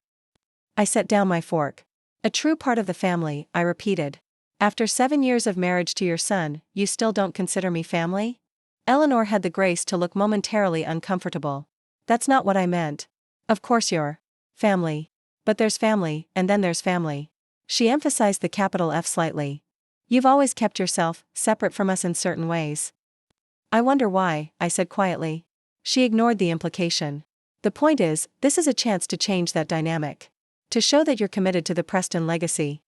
Speaker 1: I set down my fork. A true part of the family, I repeated. After 7 years of marriage to your son, you still don't consider me family? Eleanor had the grace to look momentarily uncomfortable. That's not what I meant. Of course you're family. But there's family, and then there's family. She emphasized the capital F slightly. You've always kept yourself separate from us in certain ways. I wonder why, I said quietly. She ignored the implication. The point is, this is a chance to change that dynamic. To show that you're committed to the Preston legacy.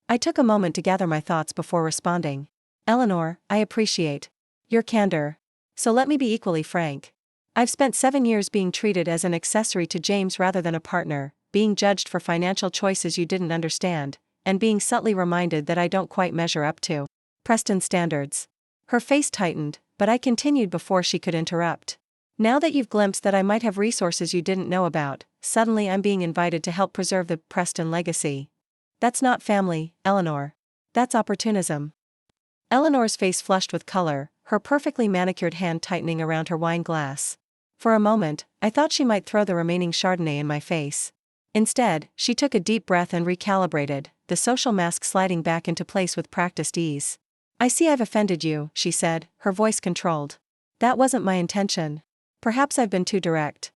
Speaker 1: I took a moment to gather my thoughts before responding. Eleanor, I appreciate your candor. So let me be equally frank. I've spent 7 years being treated as an accessory to James rather than a partner, being judged for financial choices you didn't understand, and being subtly reminded that I don't quite measure up to Preston's standards. Her face tightened, but I continued before she could interrupt. Now that you've glimpsed that I might have resources you didn't know about, suddenly I'm being invited to help preserve the Preston legacy. That's not family, Eleanor. That's opportunism. Eleanor's face flushed with color, her perfectly manicured hand tightening around her wine glass. For a moment, I thought she might throw the remaining Chardonnay in my face. Instead, she took a deep breath and recalibrated, the social mask sliding back into place with practiced ease. I see I've offended you, she said, her voice controlled. That wasn't my intention. Perhaps I've been too direct.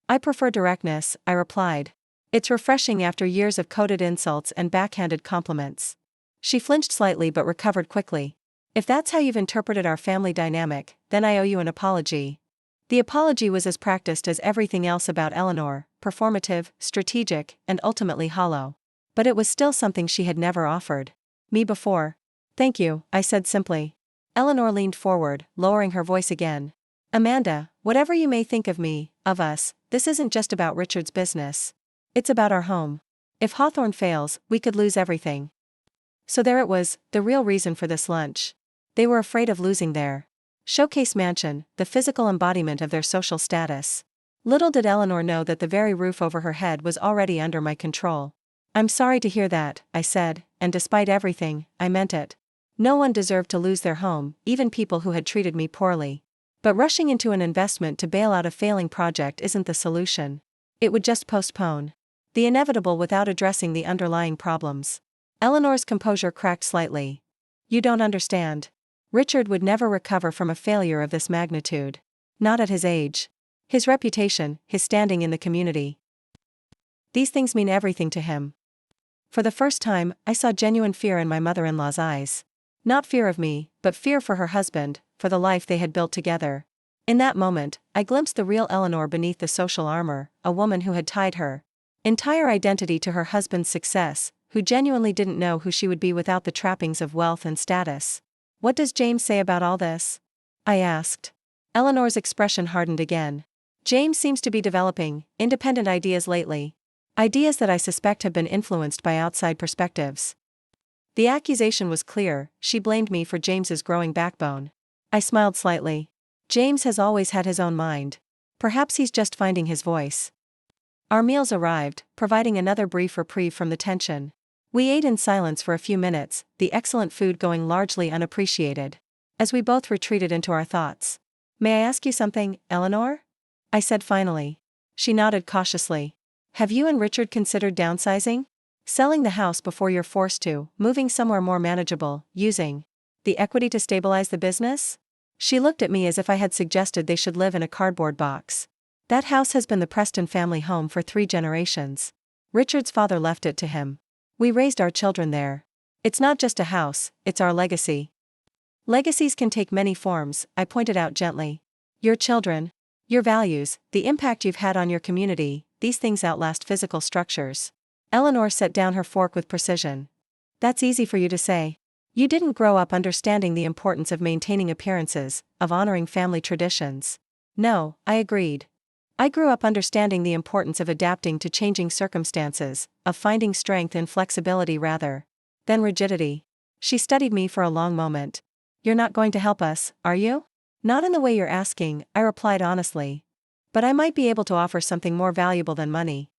Speaker 1: I prefer directness, I replied. It's refreshing after years of coded insults and backhanded compliments. She flinched slightly but recovered quickly. If that's how you've interpreted our family dynamic, then I owe you an apology. The apology was as practiced as everything else about Eleanor, performative, strategic, and ultimately hollow. But it was still something she had never offered me before. Thank you, I said simply. Eleanor leaned forward, lowering her voice again. Amanda, whatever you may think of me, of us, this isn't just about Richard's business. It's about our home. If Hawthorne fails, we could lose everything. So there it was, the real reason for this lunch. They were afraid of losing their showcase mansion, the physical embodiment of their social status. Little did Eleanor know that the very roof over her head was already under my control. I'm sorry to hear that, I said, and despite everything, I meant it. No one deserved to lose their home, even people who had treated me poorly. But rushing into an investment to bail out a failing project isn't the solution. It would just postpone the inevitable without addressing the underlying problems. Eleanor's composure cracked slightly. You don't understand. Richard would never recover from a failure of this magnitude. Not at his age. His reputation, his standing in the community. These things mean everything to him. For the first time, I saw genuine fear in my mother-in-law's eyes. Not fear of me, but fear for her husband, for the life they had built together. In that moment, I glimpsed the real Eleanor beneath the social armor, a woman who had tied her entire identity to her husband's success, who genuinely didn't know who she would be without the trappings of wealth and status. What does James say about all this? I asked. Eleanor's expression hardened again. James seems to be developing independent ideas lately. Ideas that I suspect have been influenced by outside perspectives. The accusation was clear, she blamed me for James's growing backbone. I smiled slightly. James has always had his own mind. Perhaps he's just finding his voice. Our meals arrived, providing another brief reprieve from the tension. We ate in silence for a few minutes, the excellent food going largely unappreciated. As we both retreated into our thoughts. "May I ask you something, Eleanor?" I said finally. She nodded cautiously. "Have you and Richard considered downsizing? Selling the house before you're forced to, moving somewhere more manageable, using the equity to stabilize the business?" She looked at me as if I had suggested they should live in a cardboard box. "That house has been the Preston family home for 3 generations. Richard's father left it to him. We raised our children there. It's not just a house, it's our legacy." "Legacies can take many forms," I pointed out gently. "Your children, your values, the impact you've had on your community, these things outlast physical structures." Eleanor set down her fork with precision. "That's easy for you to say. You didn't grow up understanding the importance of maintaining appearances, of honoring family traditions." "No," I agreed. "I grew up understanding the importance of adapting to changing circumstances, of finding strength in flexibility rather than rigidity." She studied me for a long moment. "You're not going to help us, are you?" "Not in the way you're asking," I replied honestly. "But I might be able to offer something more valuable than money."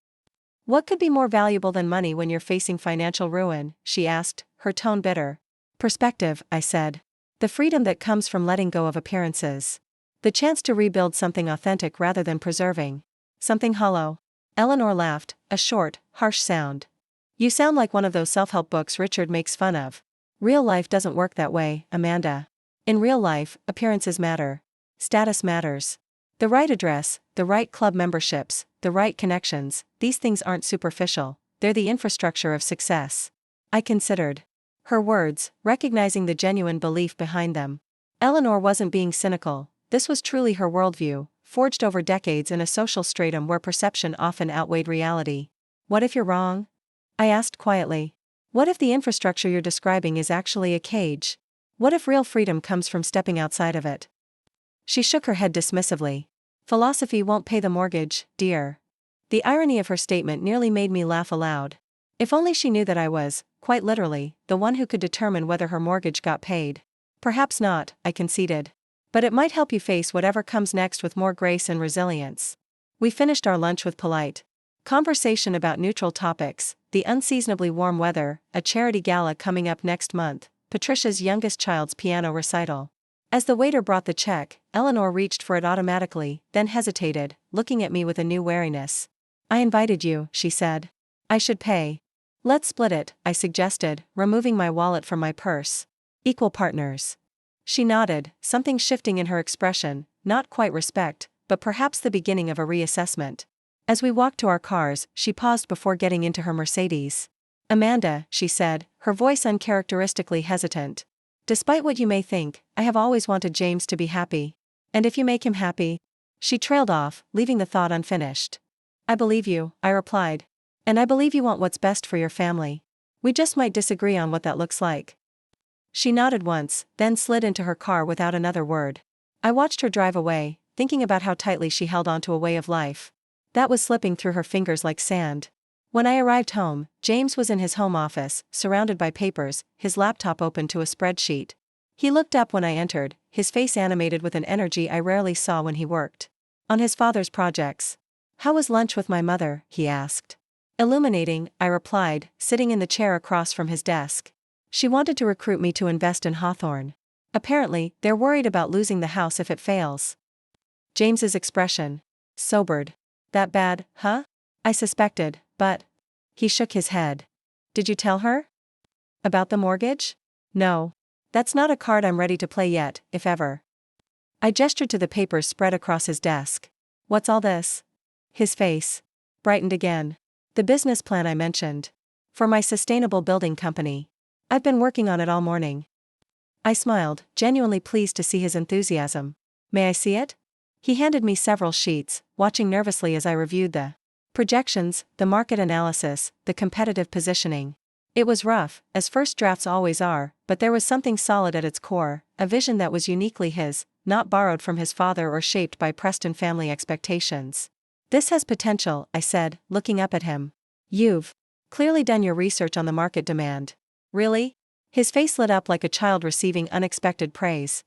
Speaker 1: "What could be more valuable than money when you're facing financial ruin?" she asked, her tone bitter. "Perspective," I said. "The freedom that comes from letting go of appearances. The chance to rebuild something authentic rather than preserving something hollow." Eleanor laughed, a short, harsh sound. "You sound like one of those self-help books Richard makes fun of. Real life doesn't work that way, Amanda. In real life, appearances matter. Status matters. The right address, the right club memberships, the right connections, these things aren't superficial, they're the infrastructure of success." I considered her words, recognizing the genuine belief behind them. Eleanor wasn't being cynical, this was truly her worldview, forged over decades in a social stratum where perception often outweighed reality. "What if you're wrong?" I asked quietly. "What if the infrastructure you're describing is actually a cage? What if real freedom comes from stepping outside of it?" She shook her head dismissively. "Philosophy won't pay the mortgage, dear." The irony of her statement nearly made me laugh aloud. If only she knew that I was, quite literally, the one who could determine whether her mortgage got paid. "Perhaps not," I conceded. "But it might help you face whatever comes next with more grace and resilience." We finished our lunch with polite conversation about neutral topics, the unseasonably warm weather, a charity gala coming up next month, Patricia's youngest child's piano recital. As the waiter brought the check, Eleanor reached for it automatically, then hesitated, looking at me with a new wariness. "I invited you," she said. "I should pay." "Let's split it," I suggested, removing my wallet from my purse. "Equal partners." She nodded, something shifting in her expression, not quite respect, but perhaps the beginning of a reassessment. As we walked to our cars, she paused before getting into her Mercedes. "Amanda," she said, her voice uncharacteristically hesitant. "Despite what you may think, I have always wanted James to be happy. And if you make him happy..." She trailed off, leaving the thought unfinished. "I believe you," I replied. "And I believe you want what's best for your family. We just might disagree on what that looks like." She nodded once, then slid into her car without another word. I watched her drive away, thinking about how tightly she held onto a way of life that was slipping through her fingers like sand. When I arrived home, James was in his home office, surrounded by papers, his laptop open to a spreadsheet. He looked up when I entered, his face animated with an energy I rarely saw when he worked on his father's projects. "How was lunch with my mother?" he asked. "Illuminating," I replied, sitting in the chair across from his desk. "She wanted to recruit me to invest in Hawthorne. Apparently, they're worried about losing the house if it fails." James's expression sobered. "That bad, huh?" I suspected, but he shook his head. "Did you tell her about the mortgage?" "No. That's not a card I'm ready to play yet, if ever." I gestured to the papers spread across his desk. "What's all this?" His face brightened again. "The business plan I mentioned. For my sustainable building company. I've been working on it all morning." I smiled, genuinely pleased to see his enthusiasm. "May I see it?" He handed me several sheets, watching nervously as I reviewed the projections, the market analysis, the competitive positioning. It was rough, as first drafts always are, but there was something solid at its core, a vision that was uniquely his, not borrowed from his father or shaped by Preston family expectations. "This has potential," I said, looking up at him. "You've clearly done your research on the market demand." "Really?" His face lit up like a child receiving unexpected praise.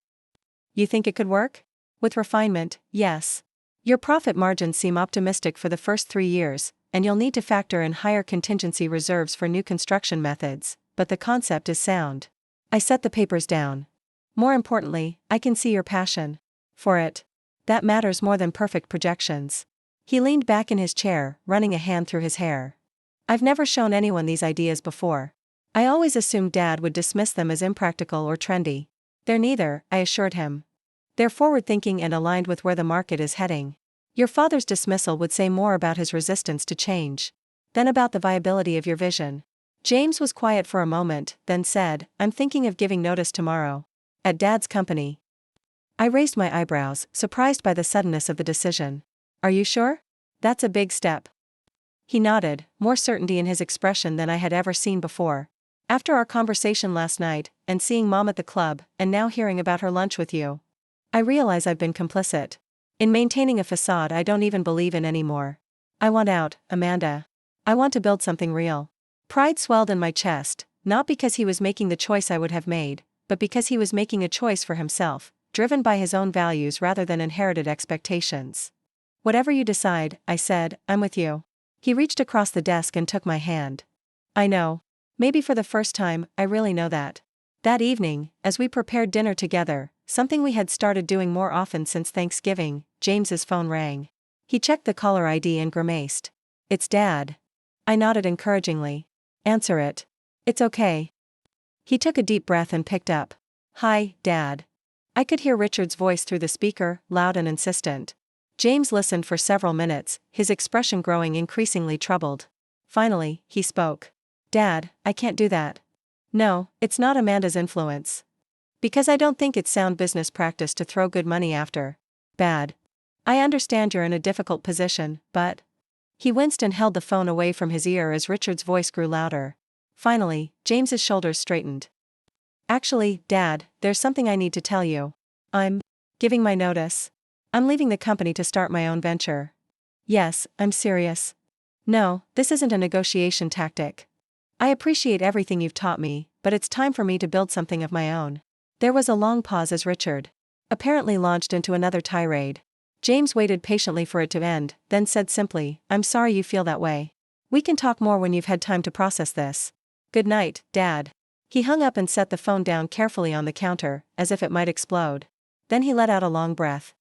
Speaker 1: "You think it could work?" "With refinement, yes." Your profit margins seem optimistic for the first 3 years, and you'll need to factor in higher contingency reserves for new construction methods, but the concept is sound. I set the papers down. More importantly, I can see your passion for it. That matters more than perfect projections. He leaned back in his chair, running a hand through his hair. I've never shown anyone these ideas before. I always assumed Dad would dismiss them as impractical or trendy. They're neither, I assured him. They're forward-thinking and aligned with where the market is heading. Your father's dismissal would say more about his resistance to change than about the viability of your vision. James was quiet for a moment, then said, I'm thinking of giving notice tomorrow. At Dad's company. I raised my eyebrows, surprised by the suddenness of the decision. Are you sure? That's a big step. He nodded, more certainty in his expression than I had ever seen before. After our conversation last night, and seeing Mom at the club, and now hearing about her lunch with you, I realize I've been complicit in maintaining a facade I don't even believe in anymore. I want out, Amanda. I want to build something real. Pride swelled in my chest, not because he was making the choice I would have made, but because he was making a choice for himself, driven by his own values rather than inherited expectations. Whatever you decide, I said, I'm with you. He reached across the desk and took my hand. I know. Maybe for the first time, I really know that. That evening, as we prepared dinner together, something we had started doing more often since Thanksgiving, James's phone rang. He checked the caller ID and grimaced. It's Dad. I nodded encouragingly. Answer it. It's okay. He took a deep breath and picked up. Hi, Dad. I could hear Richard's voice through the speaker, loud and insistent. James listened for several minutes, his expression growing increasingly troubled. Finally, he spoke. Dad, I can't do that. No, it's not Amanda's influence. Because I don't think it's sound business practice to throw good money after bad. I understand you're in a difficult position, but... He winced and held the phone away from his ear as Richard's voice grew louder. Finally, James's shoulders straightened. Actually, Dad, there's something I need to tell you. I'm giving my notice. I'm leaving the company to start my own venture. Yes, I'm serious. No, this isn't a negotiation tactic. I appreciate everything you've taught me, but it's time for me to build something of my own. There was a long pause as Richard apparently launched into another tirade. James waited patiently for it to end, then said simply, I'm sorry you feel that way. We can talk more when you've had time to process this. Good night, Dad. He hung up and set the phone down carefully on the counter, as if it might explode. Then he let out a long breath.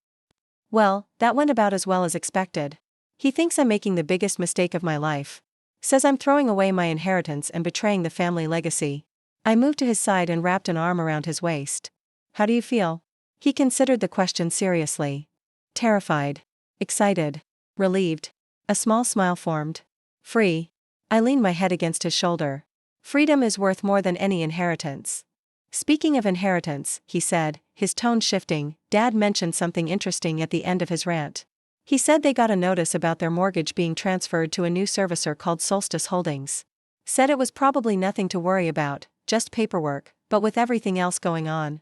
Speaker 1: Well, that went about as well as expected. He thinks I'm making the biggest mistake of my life. Says I'm throwing away my inheritance and betraying the family legacy. I moved to his side and wrapped an arm around his waist. How do you feel? He considered the question seriously. Terrified. Excited. Relieved. A small smile formed. Free. I leaned my head against his shoulder. Freedom is worth more than any inheritance. Speaking of inheritance, he said, his tone shifting, Dad mentioned something interesting at the end of his rant. He said they got a notice about their mortgage being transferred to a new servicer called Solstice Holdings. Said it was probably nothing to worry about, just paperwork, but with everything else going on.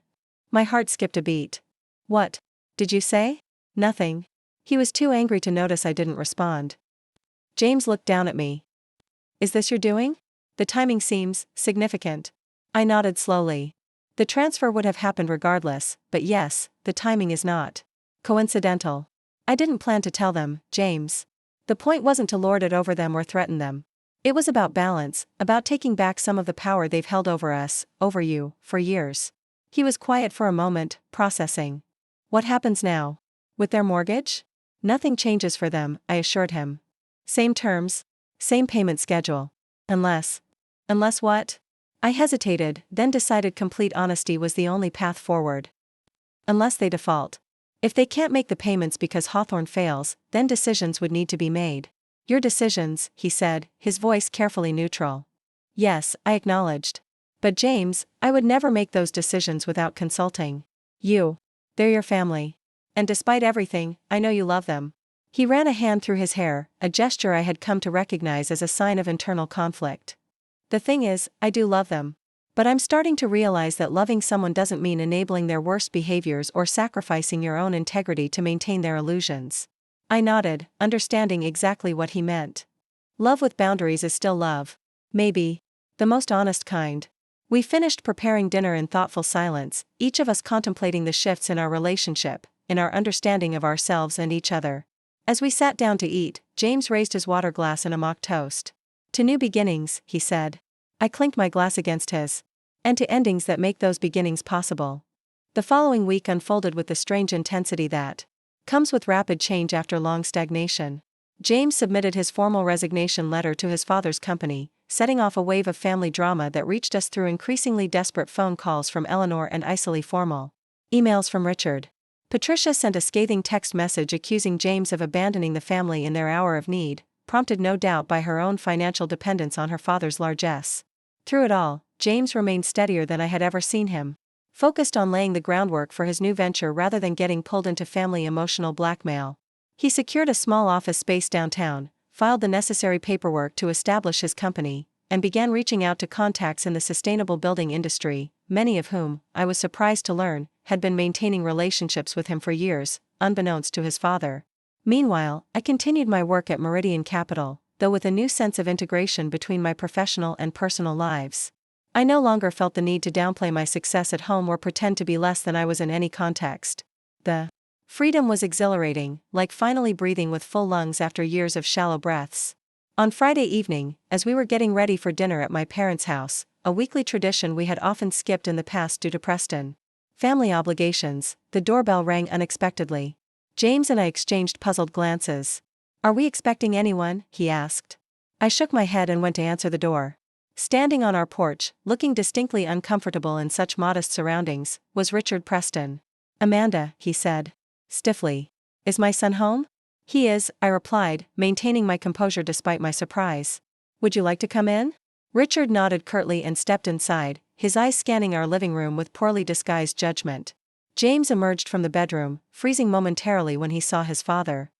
Speaker 1: My heart skipped a beat. What did you say? Nothing. He was too angry to notice I didn't respond. James looked down at me. Is this your doing? The timing seems significant. I nodded slowly. The transfer would have happened regardless, but yes, the timing is not coincidental. I didn't plan to tell them, James. The point wasn't to lord it over them or threaten them. It was about balance, about taking back some of the power they've held over us, over you, for years. He was quiet for a moment, processing. What happens now? With their mortgage? Nothing changes for them, I assured him. Same terms. Same payment schedule. Unless what? I hesitated, then decided complete honesty was the only path forward. Unless they default. If they can't make the payments because Hawthorne fails, then decisions would need to be made. Your decisions, he said, his voice carefully neutral. Yes, I acknowledged. But James, I would never make those decisions without consulting you. They're your family. And despite everything, I know you love them. He ran a hand through his hair, a gesture I had come to recognize as a sign of internal conflict. The thing is, I do love them. But I'm starting to realize that loving someone doesn't mean enabling their worst behaviors or sacrificing your own integrity to maintain their illusions. I nodded, understanding exactly what he meant. Love with boundaries is still love. Maybe. The most honest kind. We finished preparing dinner in thoughtful silence, each of us contemplating the shifts in our relationship, in our understanding of ourselves and each other. As we sat down to eat, James raised his water glass in a mock toast. To new beginnings, he said. I clinked my glass against his. And to endings that make those beginnings possible. The following week unfolded with the strange intensity that comes with rapid change after long stagnation. James submitted his formal resignation letter to his father's company, setting off a wave of family drama that reached us through increasingly desperate phone calls from Eleanor and icily formal emails from Richard. Patricia sent a scathing text message accusing James of abandoning the family in their hour of need, prompted no doubt by her own financial dependence on her father's largesse. Through it all, James remained steadier than I had ever seen him. Focused on laying the groundwork for his new venture rather than getting pulled into family emotional blackmail. He secured a small office space downtown, filed the necessary paperwork to establish his company, and began reaching out to contacts in the sustainable building industry, many of whom, I was surprised to learn, had been maintaining relationships with him for years, unbeknownst to his father. Meanwhile, I continued my work at Meridian Capital, though with a new sense of integration between my professional and personal lives. I no longer felt the need to downplay my success at home or pretend to be less than I was in any context. The freedom was exhilarating, like finally breathing with full lungs after years of shallow breaths. On Friday evening, as we were getting ready for dinner at my parents' house, a weekly tradition we had often skipped in the past due to Preston family obligations, the doorbell rang unexpectedly. James and I exchanged puzzled glances. Are we expecting anyone? He asked. I shook my head and went to answer the door. Standing on our porch, looking distinctly uncomfortable in such modest surroundings, was Richard Preston. Amanda, he said stiffly. Is my son home? He is, I replied, maintaining my composure despite my surprise. Would you like to come in? Richard nodded curtly and stepped inside, his eyes scanning our living room with poorly disguised judgment. James emerged from the bedroom, freezing momentarily when he saw his father.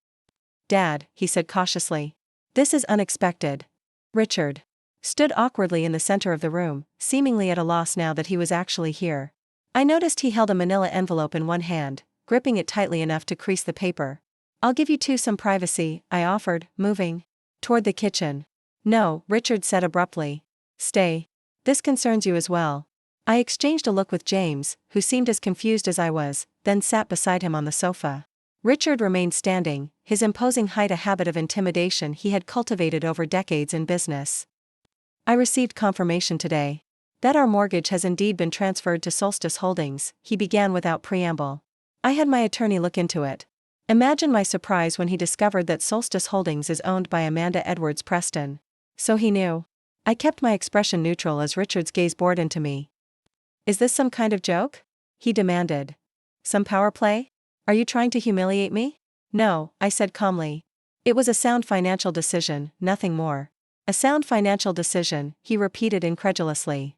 Speaker 1: Dad, he said cautiously. This is unexpected. Richard stood awkwardly in the center of the room, seemingly at a loss now that he was actually here. I noticed he held a manila envelope in one hand, gripping it tightly enough to crease the paper. I'll give you two some privacy, I offered, moving toward the kitchen. No, Richard said abruptly. Stay. This concerns you as well. I exchanged a look with James, who seemed as confused as I was, then sat beside him on the sofa. Richard remained standing, his imposing height a habit of intimidation he had cultivated over decades in business. I received confirmation today that our mortgage has indeed been transferred to Solstice Holdings, he began without preamble. I had my attorney look into it. Imagine my surprise when he discovered that Solstice Holdings is owned by Amanda Edwards Preston. So he knew. I kept my expression neutral as Richard's gaze bored into me. Is this some kind of joke? He demanded. Some power play? Are you trying to humiliate me? No, I said calmly. It was a sound financial decision, nothing more. A sound financial decision, he repeated incredulously.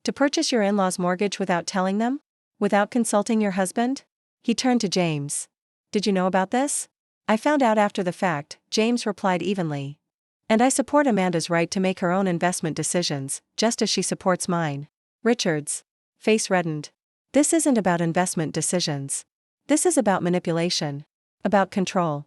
Speaker 1: To purchase your in-laws' mortgage without telling them? Without consulting your husband? He turned to James. Did you know about this? I found out after the fact, James replied evenly. And I support Amanda's right to make her own investment decisions, just as she supports mine. Richard's face reddened. This isn't about investment decisions. This is about manipulation. About control.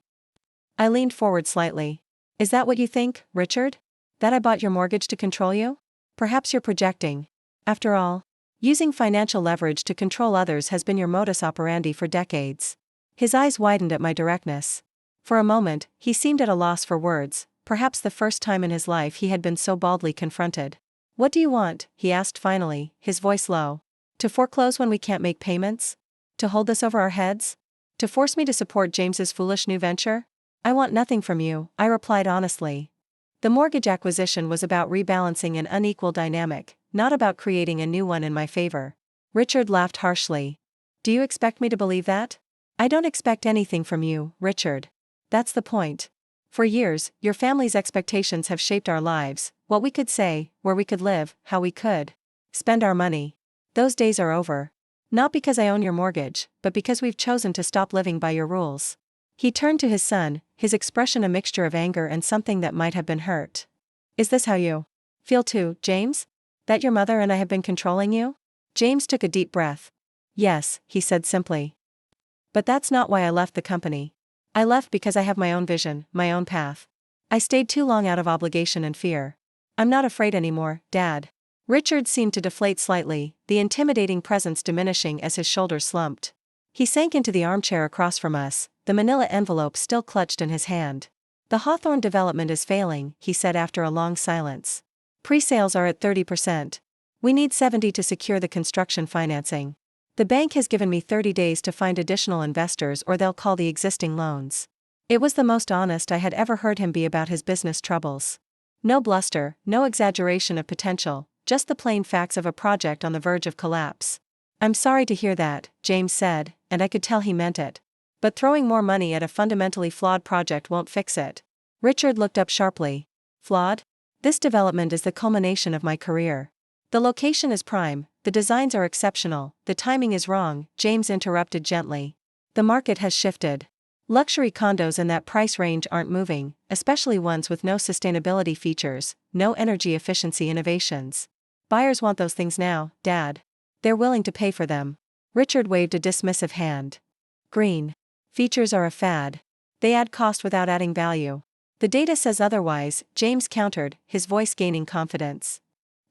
Speaker 1: I leaned forward slightly. Is that what you think, Richard? That I bought your mortgage to control you? Perhaps you're projecting. After all, using financial leverage to control others has been your modus operandi for decades. His eyes widened at my directness. For a moment, he seemed at a loss for words, perhaps the first time in his life he had been so baldly confronted. What do you want? He asked finally, his voice low. To foreclose when we can't make payments? To hold this over our heads? To force me to support James's foolish new venture? I want nothing from you, I replied honestly. The mortgage acquisition was about rebalancing an unequal dynamic, not about creating a new one in my favor. Richard laughed harshly. Do you expect me to believe that? I don't expect anything from you, Richard. That's the point. For years, your family's expectations have shaped our lives, what we could say, where we could live, how we could spend our money. Those days are over. Not because I own your mortgage, but because we've chosen to stop living by your rules. He turned to his son, his expression a mixture of anger and something that might have been hurt. Is this how you feel too, James? That your mother and I have been controlling you? James took a deep breath. Yes, he said simply. But that's not why I left the company. I left because I have my own vision, my own path. I stayed too long out of obligation and fear. I'm not afraid anymore, Dad. Richard seemed to deflate slightly, the intimidating presence diminishing as his shoulders slumped. He sank into the armchair across from us, the manila envelope still clutched in his hand. The Hawthorne development is failing, he said after a long silence. Pre-sales are at 30%. We need 70 to secure the construction financing. The bank has given me 30 days to find additional investors or they'll call the existing loans. It was the most honest I had ever heard him be about his business troubles. No bluster, no exaggeration of potential, just the plain facts of a project on the verge of collapse. I'm sorry to hear that, James said, and I could tell he meant it. But throwing more money at a fundamentally flawed project won't fix it. Richard looked up sharply. Flawed? This development is the culmination of my career. The location is prime, the designs are exceptional, the timing is wrong, James interrupted gently. The market has shifted. Luxury condos in that price range aren't moving, especially ones with no sustainability features, no energy efficiency innovations. Buyers want those things now, Dad. They're willing to pay for them. Richard waved a dismissive hand. Green. Features are a fad. They add cost without adding value. The data says otherwise, James countered, his voice gaining confidence.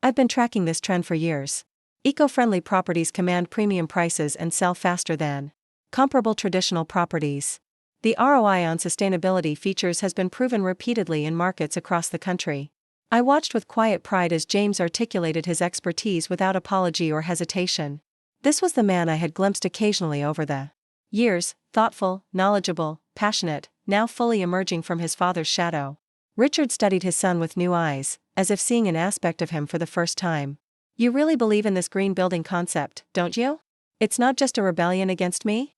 Speaker 1: I've been tracking this trend for years. Eco-friendly properties command premium prices and sell faster than comparable traditional properties. The ROI on sustainability features has been proven repeatedly in markets across the country. I watched with quiet pride as James articulated his expertise without apology or hesitation. This was the man I had glimpsed occasionally over the years, thoughtful, knowledgeable, passionate, now fully emerging from his father's shadow. Richard studied his son with new eyes, as if seeing an aspect of him for the first time. You really believe in this green building concept, don't you? It's not just a rebellion against me?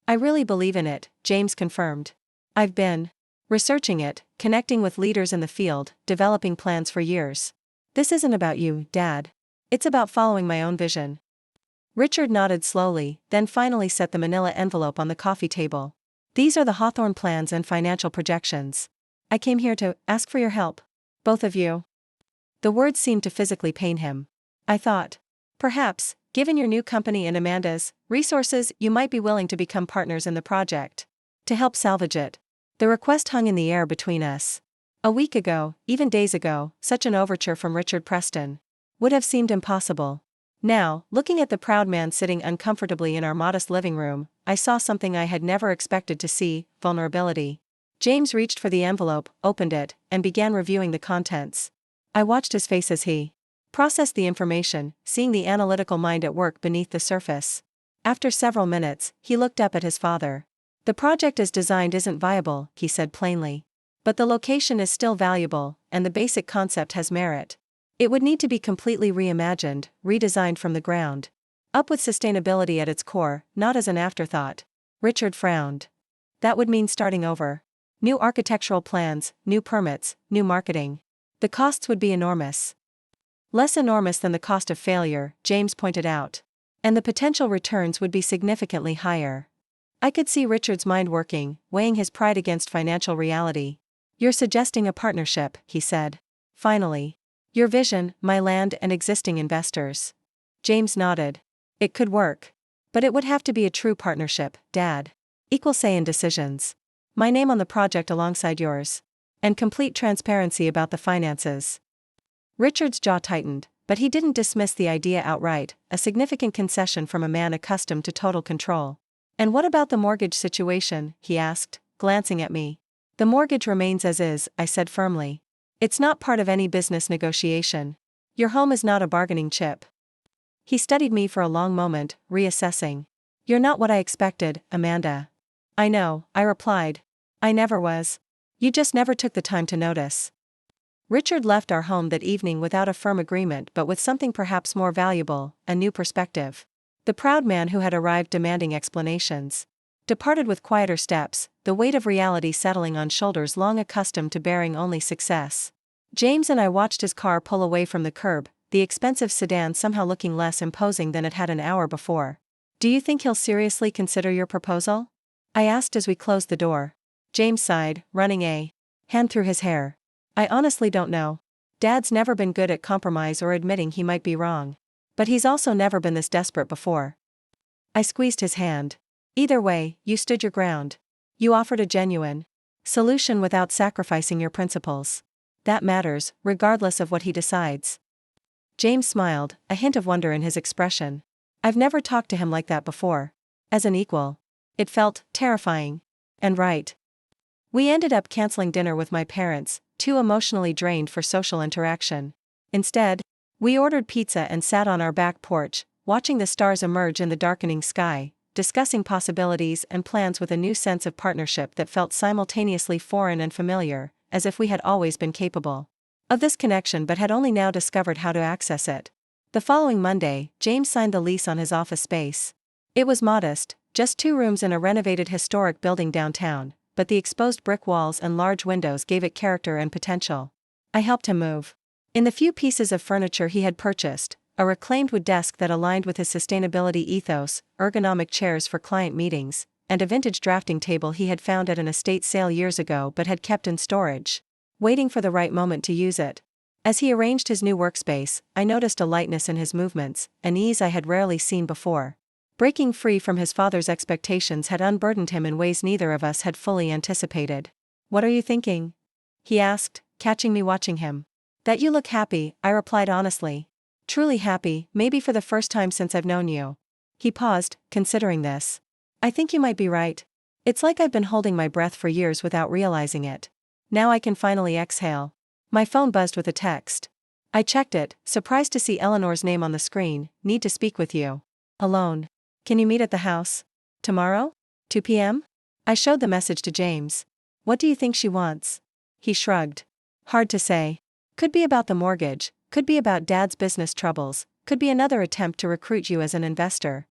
Speaker 1: I really believe in it, James confirmed. I've been researching it, connecting with leaders in the field, developing plans for years. This isn't about you, Dad. It's about following my own vision. Richard nodded slowly, then finally set the manila envelope on the coffee table. These are the Hawthorne plans and financial projections. I came here to ask for your help. Both of you. The words seemed to physically pain him. I thought, perhaps, given your new company and Amanda's resources, you might be willing to become partners in the project. To help salvage it. The request hung in the air between us. A week ago, even days ago, such an overture from Richard Preston would have seemed impossible. Now, looking at the proud man sitting uncomfortably in our modest living room, I saw something I had never expected to see: vulnerability. James reached for the envelope, opened it, and began reviewing the contents. I watched his face as he processed the information, seeing the analytical mind at work beneath the surface. After several minutes, he looked up at his father. The project as designed isn't viable, he said plainly. But the location is still valuable, and the basic concept has merit. It would need to be completely reimagined, redesigned from the ground up with sustainability at its core, not as an afterthought. Richard frowned. That would mean starting over. New architectural plans, new permits, new marketing. The costs would be enormous. Less enormous than the cost of failure, James pointed out. And the potential returns would be significantly higher. I could see Richard's mind working, weighing his pride against financial reality. You're suggesting a partnership, he said. Finally. Your vision, my land and existing investors. James nodded. It could work. But it would have to be a true partnership, Dad. Equal say in decisions. My name on the project alongside yours. And complete transparency about the finances. Richard's jaw tightened, but he didn't dismiss the idea outright, a significant concession from a man accustomed to total control. And what about the mortgage situation, he asked, glancing at me. The mortgage remains as is, I said firmly. It's not part of any business negotiation. Your home is not a bargaining chip. He studied me for a long moment, reassessing. You're not what I expected, Amanda. I know, I replied. I never was. You just never took the time to notice. Richard left our home that evening without a firm agreement but with something perhaps more valuable, a new perspective. The proud man who had arrived demanding explanations departed with quieter steps, the weight of reality settling on shoulders long accustomed to bearing only success. James and I watched his car pull away from the curb, the expensive sedan somehow looking less imposing than it had an hour before. Do you think he'll seriously consider your proposal? I asked as we closed the door. James sighed, running a hand through his hair. I honestly don't know. Dad's never been good at compromise or admitting he might be wrong. But he's also never been this desperate before. I squeezed his hand. Either way, you stood your ground. You offered a genuine solution without sacrificing your principles. That matters, regardless of what he decides. James smiled, a hint of wonder in his expression. I've never talked to him like that before. As an equal. It felt terrifying. And right. We ended up canceling dinner with my parents, too emotionally drained for social interaction. Instead, we ordered pizza and sat on our back porch, watching the stars emerge in the darkening sky, discussing possibilities and plans with a new sense of partnership that felt simultaneously foreign and familiar, as if we had always been capable of this connection but had only now discovered how to access it. The following Monday, James signed the lease on his office space. It was modest, just 2 rooms in a renovated historic building downtown, but the exposed brick walls and large windows gave it character and potential. I helped him move in the few pieces of furniture he had purchased: a reclaimed wood desk that aligned with his sustainability ethos, ergonomic chairs for client meetings, and a vintage drafting table he had found at an estate sale years ago but had kept in storage, waiting for the right moment to use it. As he arranged his new workspace, I noticed a lightness in his movements, an ease I had rarely seen before. Breaking free from his father's expectations had unburdened him in ways neither of us had fully anticipated. "What are you thinking?" he asked, catching me watching him. "That you look happy," I replied honestly. "Truly happy, maybe for the first time since I've known you." He paused, considering this. "I think you might be right. It's like I've been holding my breath for years without realizing it. Now I can finally exhale." My phone buzzed with a text. I checked it, surprised to see Eleanor's name on the screen. "Need to speak with you. Alone. Can you meet at the house? Tomorrow? 2 p.m.? I showed the message to James. "What do you think she wants?" He shrugged. "Hard to say. Could be about the mortgage, could be about Dad's business troubles, could be another attempt to recruit you as an investor."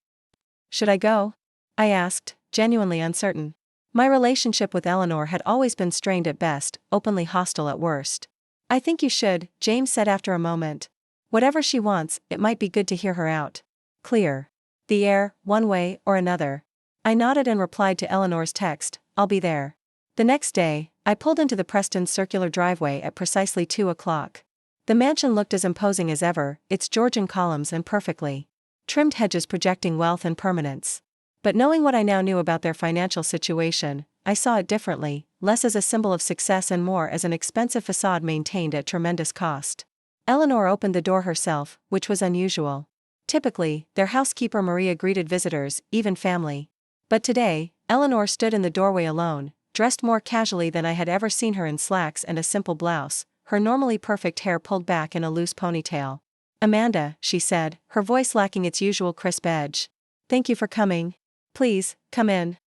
Speaker 1: "Should I go?" I asked, genuinely uncertain. My relationship with Eleanor had always been strained at best, openly hostile at worst. "I think you should," James said after a moment. "Whatever she wants, it might be good to hear her out. Clear the air, one way or another." I nodded and replied to Eleanor's text, "I'll be there." The next day, I pulled into the Preston's circular driveway at precisely 2 o'clock. The mansion looked as imposing as ever, its Georgian columns and perfectly trimmed hedges projecting wealth and permanence. But knowing what I now knew about their financial situation, I saw it differently, less as a symbol of success and more as an expensive facade maintained at tremendous cost. Eleanor opened the door herself, which was unusual. Typically, their housekeeper Maria greeted visitors, even family. But today, Eleanor stood in the doorway alone, dressed more casually than I had ever seen her, in slacks and a simple blouse, her normally perfect hair pulled back in a loose ponytail. "Amanda," she said, her voice lacking its usual crisp edge. "Thank you for coming. Please, come in."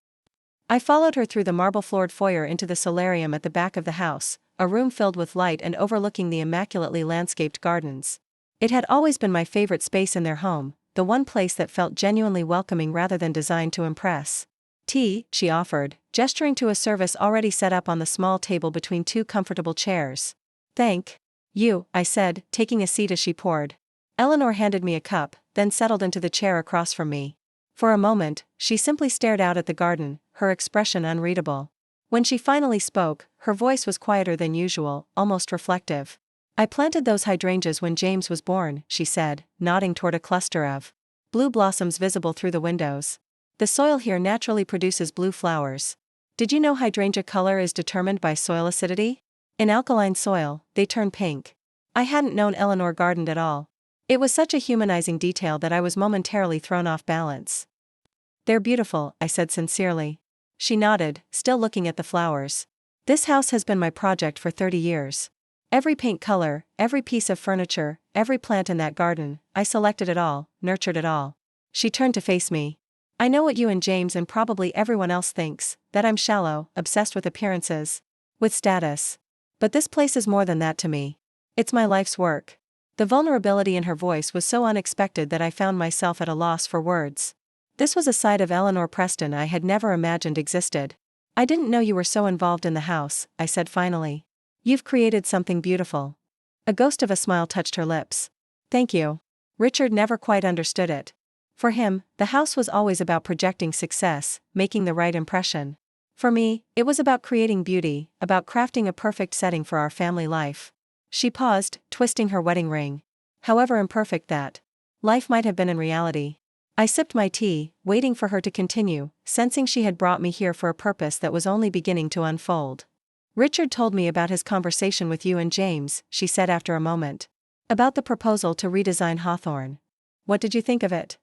Speaker 1: I followed her through the marble-floored foyer into the solarium at the back of the house, a room filled with light and overlooking the immaculately landscaped gardens. It had always been my favorite space in their home, the one place that felt genuinely welcoming rather than designed to impress. "Tea," she offered, gesturing to a service already set up on the small table between 2 comfortable chairs. "Thank you," I said, taking a seat as she poured. Eleanor handed me a cup, then settled into the chair across from me. For a moment, she simply stared out at the garden, her expression unreadable. When she finally spoke, her voice was quieter than usual, almost reflective. "I planted those hydrangeas when James was born," she said, nodding toward a cluster of blue blossoms visible through the windows. "The soil here naturally produces blue flowers. Did you know hydrangea color is determined by soil acidity? In alkaline soil, they turn pink." I hadn't known Eleanor gardened at all. It was such a humanizing detail that I was momentarily thrown off balance. "They're beautiful," I said sincerely. She nodded, still looking at the flowers. "This house has been my project for 30 years. Every paint color, every piece of furniture, every plant in that garden, I selected it all, nurtured it all." She turned to face me. "I know what you and James and probably everyone else thinks, that I'm shallow, obsessed with appearances, with status. But this place is more than that to me. It's my life's work." The vulnerability in her voice was so unexpected that I found myself at a loss for words. This was a side of Eleanor Preston I had never imagined existed. "I didn't know you were so involved in the house," I said finally. "You've created something beautiful." A ghost of a smile touched her lips. "Thank you." Richard never quite understood it. For him, the house was always about projecting success, making the right impression. For me, it was about creating beauty, about crafting a perfect setting for our family life. She paused, twisting her wedding ring. However imperfect that life might have been in reality. I sipped my tea, waiting for her to continue, sensing she had brought me here for a purpose that was only beginning to unfold. "Richard told me about his conversation with you and James," she said after a moment. "About the proposal to redesign Hawthorne. What did you think of it?"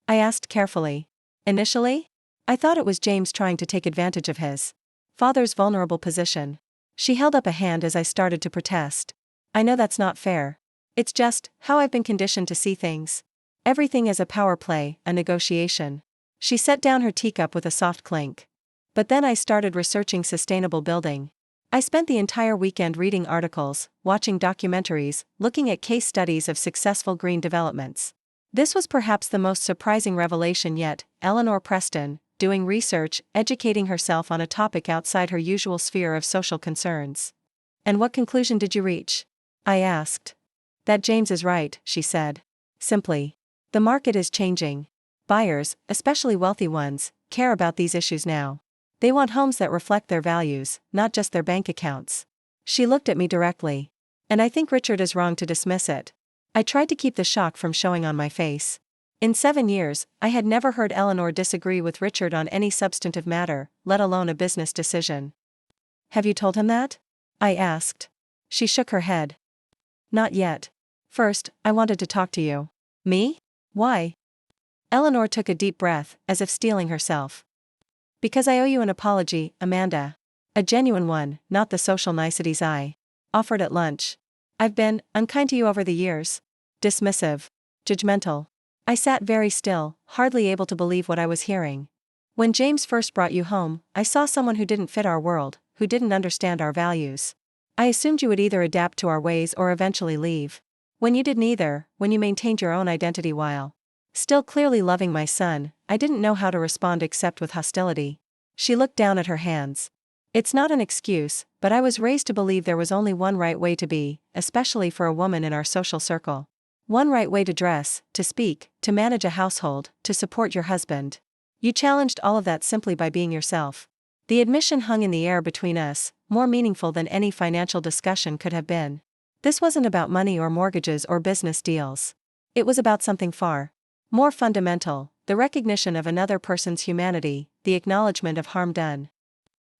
Speaker 1: I asked carefully. "Initially? I thought it was James trying to take advantage of his Father's vulnerable position. She held up a hand as I started to protest. I know that's not fair. It's just how I've been conditioned to see things. Everything is a power play, a negotiation. She set down her teacup with a soft clink. But then I started researching sustainable building. I spent the entire weekend reading articles, watching documentaries, looking at case studies of successful green developments. This was perhaps the most surprising revelation yet. Eleanor Preston, doing research, educating herself on a topic outside her usual sphere of social concerns. And what conclusion did you reach? I asked. That James is right, she said. Simply. The market is changing. Buyers, especially wealthy ones, care about these issues now. They want homes that reflect their values, not just their bank accounts. She looked at me directly. And I think Richard is wrong to dismiss it. I tried to keep the shock from showing on my face. In 7 years, I had never heard Eleanor disagree with Richard on any substantive matter, let alone a business decision. Have you told him that? I asked. She shook her head. Not yet. First, I wanted to talk to you. Me? Why? Eleanor took a deep breath, as if steeling herself. Because I owe you an apology, Amanda. A genuine one, not the social niceties I offered at lunch. I've been unkind to you over the years. Dismissive. Judgmental. I sat very still, hardly able to believe what I was hearing. When James first brought you home, I saw someone who didn't fit our world, who didn't understand our values. I assumed you would either adapt to our ways or eventually leave. When you did neither, when you maintained your own identity while still clearly loving my son, I didn't know how to respond except with hostility. She looked down at her hands. It's not an excuse, but I was raised to believe there was only one right way to be, especially for a woman in our social circle. One right way to dress, to speak, to manage a household, to support your husband. You challenged all of that simply by being yourself. The admission hung in the air between us, more meaningful than any financial discussion could have been. This wasn't about money or mortgages or business deals. It was about something far more fundamental, the recognition of another person's humanity, the acknowledgement of harm done.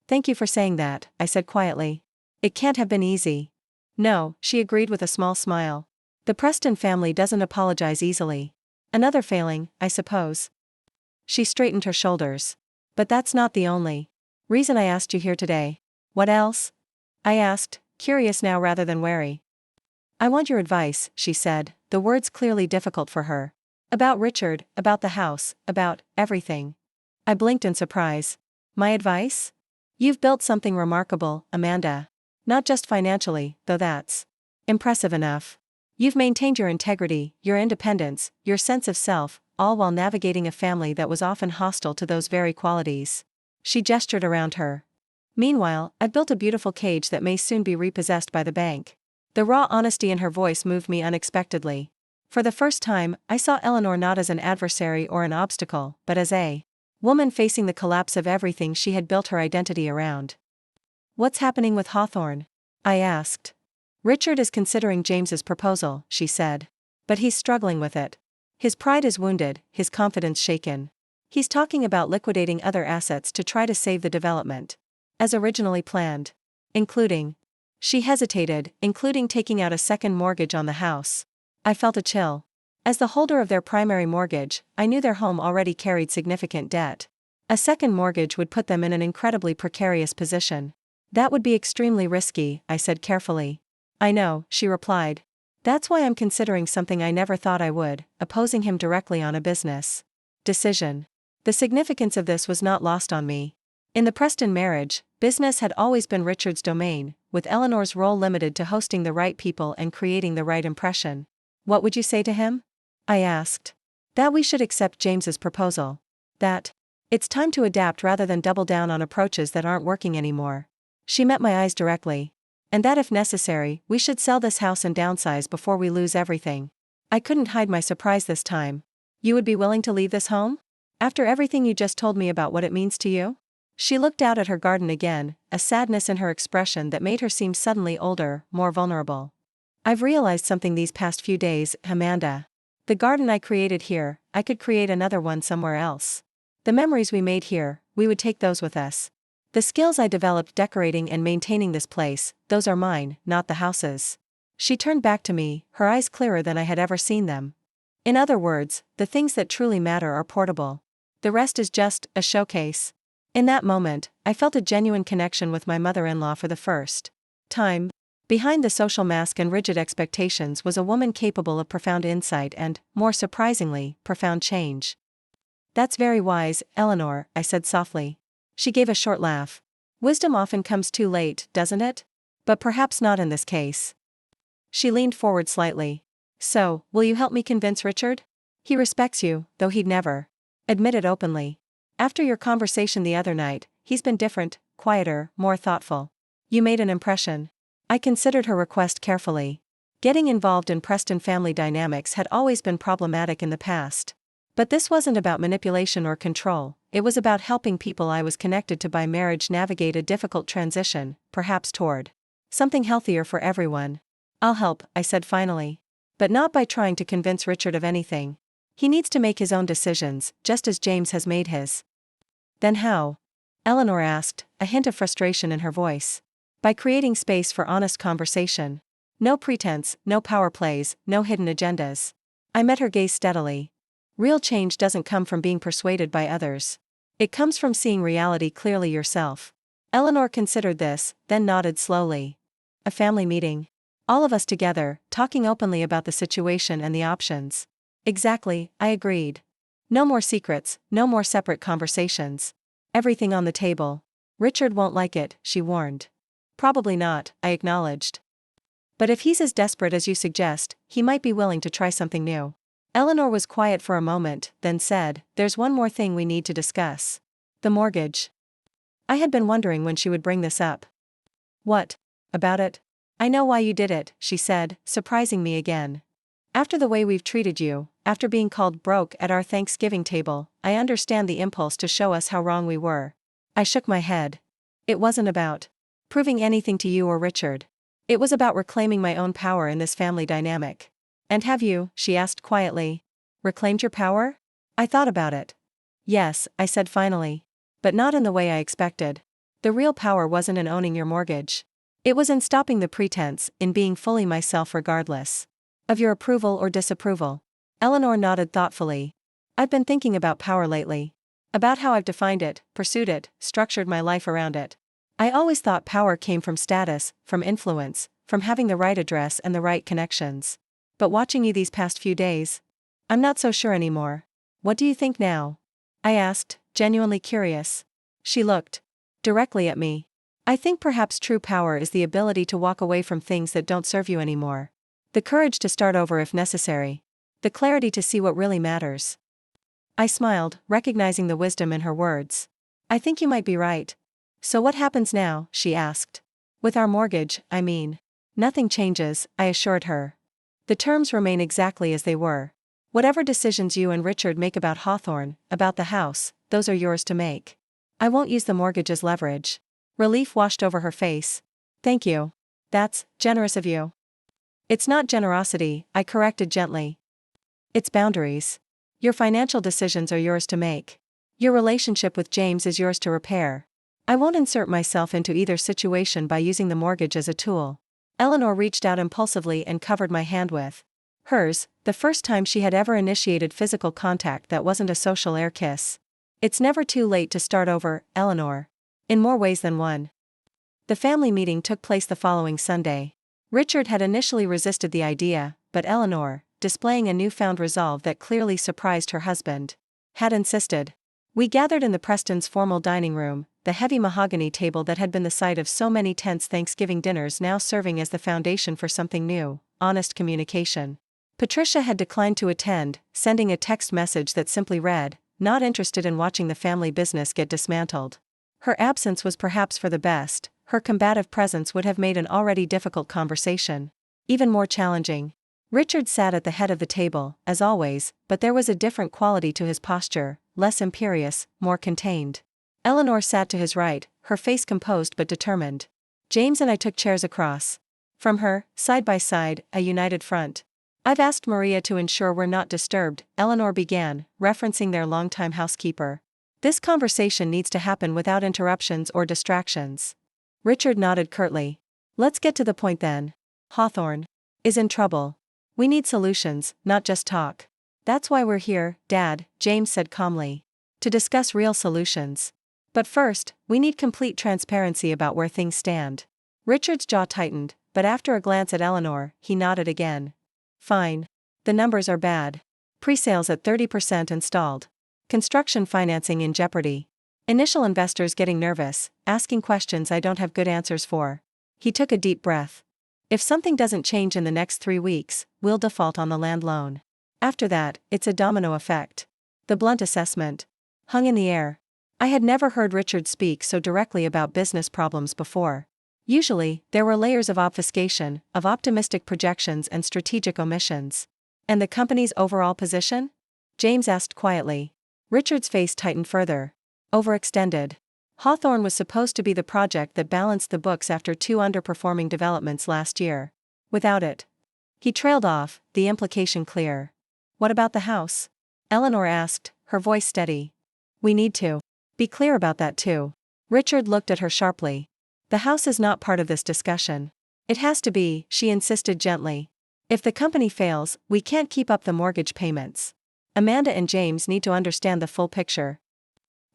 Speaker 1: Thank you for saying that, I said quietly. It can't have been easy. No, she agreed with a small smile. The Preston family doesn't apologize easily. Another failing, I suppose. She straightened her shoulders. But that's not the only reason I asked you here today. What else? I asked, curious now rather than wary. I want your advice, she said, the words clearly difficult for her. About Richard, about the house, about everything. I blinked in surprise. My advice? You've built something remarkable, Amanda. Not just financially, though that's impressive enough. You've maintained your integrity, your independence, your sense of self, all while navigating a family that was often hostile to those very qualities. She gestured around her. Meanwhile, I've built a beautiful cage that may soon be repossessed by the bank. The raw honesty in her voice moved me unexpectedly. For the first time, I saw Eleanor not as an adversary or an obstacle, but as a woman facing the collapse of everything she had built her identity around. What's happening with Hawthorne? I asked. Richard is considering James's proposal, she said. But he's struggling with it. His pride is wounded, his confidence shaken. He's talking about liquidating other assets to try to save the development. As originally planned. Including. She hesitated, including taking out a second mortgage on the house. I felt a chill. As the holder of their primary mortgage, I knew their home already carried significant debt. A second mortgage would put them in an incredibly precarious position. That would be extremely risky, I said carefully. I know, she replied. That's why I'm considering something I never thought I would, opposing him directly on a business decision. The significance of this was not lost on me. In the Preston marriage, business had always been Richard's domain, with Eleanor's role limited to hosting the right people and creating the right impression. What would you say to him? I asked. That we should accept James's proposal. That it's time to adapt rather than double down on approaches that aren't working anymore. She met my eyes directly. And that if necessary, we should sell this house and downsize before we lose everything. I couldn't hide my surprise this time. You would be willing to leave this home? After everything you just told me about what it means to you? She looked out at her garden again, a sadness in her expression that made her seem suddenly older, more vulnerable. I've realized something these past few days, Amanda. The garden I created here, I could create another one somewhere else. The memories we made here, we would take those with us. The skills I developed decorating and maintaining this place, those are mine, not the house's. She turned back to me, her eyes clearer than I had ever seen them. In other words, the things that truly matter are portable. The rest is just a showcase. In that moment, I felt a genuine connection with my mother-in-law for the first time. Behind the social mask and rigid expectations was a woman capable of profound insight and, more surprisingly, profound change. "That's very wise, Eleanor," I said softly. She gave a short laugh. "Wisdom often comes too late, doesn't it? But perhaps not in this case." She leaned forward slightly. "So, will you help me convince Richard? He respects you, though he'd never admit it openly. After your conversation the other night, he's been different, quieter, more thoughtful. You made an impression." I considered her request carefully. Getting involved in Preston family dynamics had always been problematic in the past. But this wasn't about manipulation or control, it was about helping people I was connected to by marriage navigate a difficult transition, perhaps toward something healthier for everyone. "I'll help," I said finally. "But not by trying to convince Richard of anything. He needs to make his own decisions, just as James has made his." "Then how?" Eleanor asked, a hint of frustration in her voice. "By creating space for honest conversation. No pretense, no power plays, no hidden agendas." I met her gaze steadily. "Real change doesn't come from being persuaded by others. It comes from seeing reality clearly yourself." Eleanor considered this, then nodded slowly. "A family meeting. All of us together, talking openly about the situation and the options." "Exactly," I agreed. "No more secrets, no more separate conversations. Everything on the table." "Richard won't like it," she warned. "Probably not," I acknowledged. "But if he's as desperate as you suggest, he might be willing to try something new." Eleanor was quiet for a moment, then said, "There's one more thing we need to discuss. The mortgage." I had been wondering when she would bring this up. "What about it?" "I know why you did it," she said, surprising me again. "After the way we've treated you, after being called broke at our Thanksgiving table, I understand the impulse to show us how wrong we were." I shook my head. "It wasn't about proving anything to you or Richard. It was about reclaiming my own power in this family dynamic." "And have you," she asked quietly, "reclaimed your power?" I thought about it. "Yes," I said finally. "But not in the way I expected. The real power wasn't in owning your mortgage. It was in stopping the pretense, in being fully myself regardless of your approval or disapproval." Eleanor nodded thoughtfully. "I've been thinking about power lately. About how I've defined it, pursued it, structured my life around it. I always thought power came from status, from influence, from having the right address and the right connections. But watching you these past few days, I'm not so sure anymore." "What do you think now?" I asked, genuinely curious. She looked directly at me. "I think perhaps true power is the ability to walk away from things that don't serve you anymore. The courage to start over if necessary. The clarity to see what really matters." I smiled, recognizing the wisdom in her words. "I think you might be right." "So what happens now?" she asked. "With our mortgage, I mean." "Nothing changes," I assured her. "The terms remain exactly as they were. Whatever decisions you and Richard make about Hawthorne, about the house, those are yours to make. I won't use the mortgage as leverage." Relief washed over her face. "Thank you. That's generous of you." "It's not generosity," I corrected gently. "It's boundaries. Your financial decisions are yours to make. Your relationship with James is yours to repair. I won't insert myself into either situation by using the mortgage as a tool." Eleanor reached out impulsively and covered my hand with hers, the first time she had ever initiated physical contact that wasn't a social air kiss. "It's never too late to start over, Eleanor. In more ways than one." The family meeting took place the following Sunday. Richard had initially resisted the idea, but Eleanor, displaying a newfound resolve that clearly surprised her husband, had insisted. We gathered in the Prestons' formal dining room, the heavy mahogany table that had been the site of so many tense Thanksgiving dinners now serving as the foundation for something new, honest communication. Patricia had declined to attend, sending a text message that simply read, "Not interested in watching the family business get dismantled." Her absence was perhaps for the best. Her combative presence would have made an already difficult conversation even more challenging. Richard sat at the head of the table, as always, but there was a different quality to his posture, less imperious, more contained. Eleanor sat to his right, her face composed but determined. James and I took chairs across from her, side by side, a united front. "I've asked Maria to ensure we're not disturbed," Eleanor began, referencing their longtime housekeeper. "This conversation needs to happen without interruptions or distractions." Richard nodded curtly. "Let's get to the point then. Hawthorne is in trouble. We need solutions, not just talk." "That's why we're here, Dad," James said calmly. "To discuss real solutions." But first, we need complete transparency about where things stand. Richard's jaw tightened, but after a glance at Eleanor, he nodded again. Fine. The numbers are bad. Pre-sales at 30% and stalled. Construction financing in jeopardy. Initial investors getting nervous, asking questions I don't have good answers for. He took a deep breath. If something doesn't change in the next 3 weeks, we'll default on the land loan. After that, it's a domino effect. The blunt assessment hung in the air. I had never heard Richard speak so directly about business problems before. Usually, there were layers of obfuscation, of optimistic projections and strategic omissions. And the company's overall position? James asked quietly. Richard's face tightened further. Overextended. Hawthorne was supposed to be the project that balanced the books after 2 underperforming developments last year. Without it. He trailed off, the implication clear. What about the house? Eleanor asked, her voice steady. We need to be clear about that too. Richard looked at her sharply. The house is not part of this discussion. It has to be, she insisted gently. If the company fails, we can't keep up the mortgage payments. Amanda and James need to understand the full picture.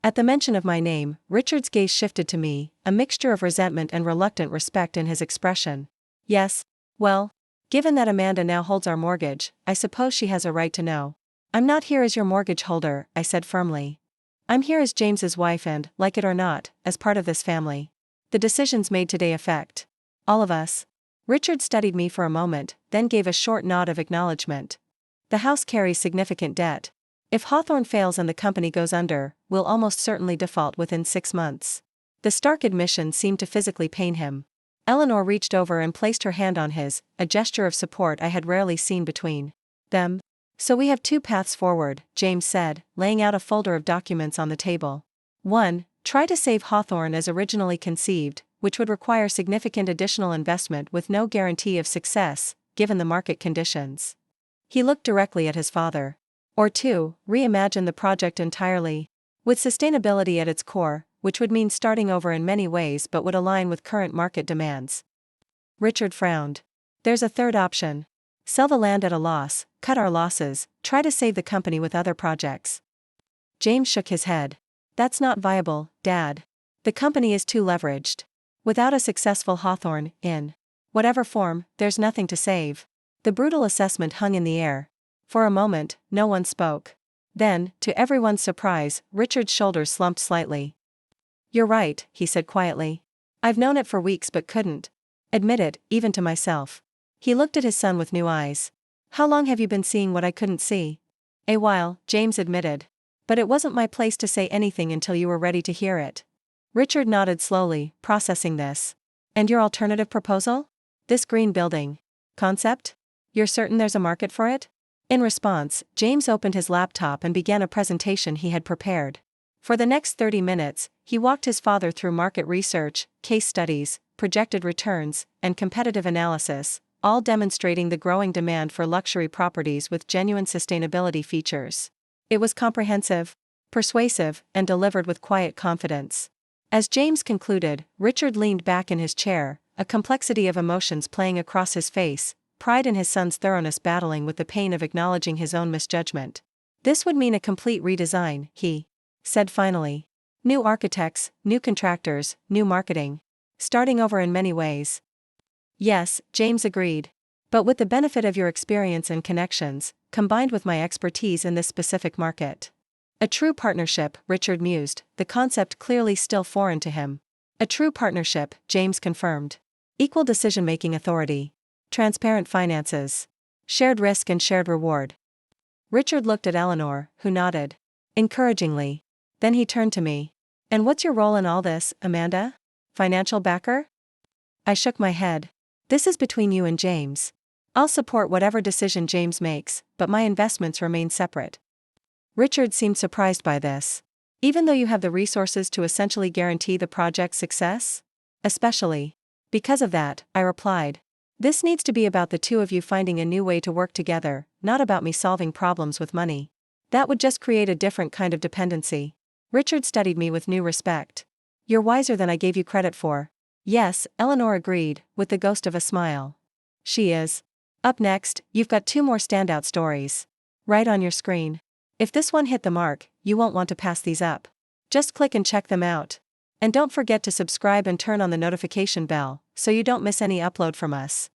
Speaker 1: At the mention of my name, Richard's gaze shifted to me, a mixture of resentment and reluctant respect in his expression. Yes. Well, given that Amanda now holds our mortgage, I suppose she has a right to know. I'm not here as your mortgage holder, I said firmly. I'm here as James's wife and, like it or not, as part of this family. The decisions made today affect all of us. Richard studied me for a moment, then gave a short nod of acknowledgement. The house carries significant debt. If Hawthorne fails and the company goes under, we'll almost certainly default within 6 months. The stark admission seemed to physically pain him. Eleanor reached over and placed her hand on his, a gesture of support I had rarely seen between them. So we have 2 paths forward, James said, laying out a folder of documents on the table. 1. Try to save Hawthorne as originally conceived, which would require significant additional investment with no guarantee of success, given the market conditions. He looked directly at his father. Or 2. Reimagine the project entirely. With sustainability at its core, which would mean starting over in many ways but would align with current market demands. Richard frowned. There's a third option. Sell the land at a loss, cut our losses, try to save the company with other projects. James shook his head. That's not viable, Dad. The company is too leveraged. Without a successful Hawthorne, in whatever form, there's nothing to save. The brutal assessment hung in the air. For a moment, no one spoke. Then, to everyone's surprise, Richard's shoulders slumped slightly. You're right, he said quietly. I've known it for weeks but couldn't admit it, even to myself. He looked at his son with new eyes. How long have you been seeing what I couldn't see? A while, James admitted. But it wasn't my place to say anything until you were ready to hear it. Richard nodded slowly, processing this. And your alternative proposal? This green building concept? You're certain there's a market for it? In response, James opened his laptop and began a presentation he had prepared. For the next 30 minutes, he walked his father through market research, case studies, projected returns, and competitive analysis, all demonstrating the growing demand for luxury properties with genuine sustainability features. It was comprehensive, persuasive, and delivered with quiet confidence. As James concluded, Richard leaned back in his chair, a complexity of emotions playing across his face, pride in his son's thoroughness battling with the pain of acknowledging his own misjudgment. This would mean a complete redesign, he said finally. New architects, new contractors, new marketing. Starting over in many ways. Yes, James agreed. But with the benefit of your experience and connections, combined with my expertise in this specific market. A true partnership, Richard mused, the concept clearly still foreign to him. A true partnership, James confirmed. Equal decision-making authority. Transparent finances. Shared risk and shared reward. Richard looked at Eleanor, who nodded encouragingly. Then he turned to me. And what's your role in all this, Amanda? Financial backer? I shook my head. This is between you and James. I'll support whatever decision James makes, but my investments remain separate. Richard seemed surprised by this. Even though you have the resources to essentially guarantee the project's success? Especially. Because of that, I replied. This needs to be about the two of you finding a new way to work together, not about me solving problems with money. That would just create a different kind of dependency. Richard studied me with new respect. You're wiser than I gave you credit for. Yes, Eleanor agreed, with the ghost of a smile. She is. Up next, you've got 2 more standout stories. Right on your screen. If this one hit the mark, you won't want to pass these up. Just click and check them out. And don't forget to subscribe and turn on the notification bell, so you don't miss any upload from us.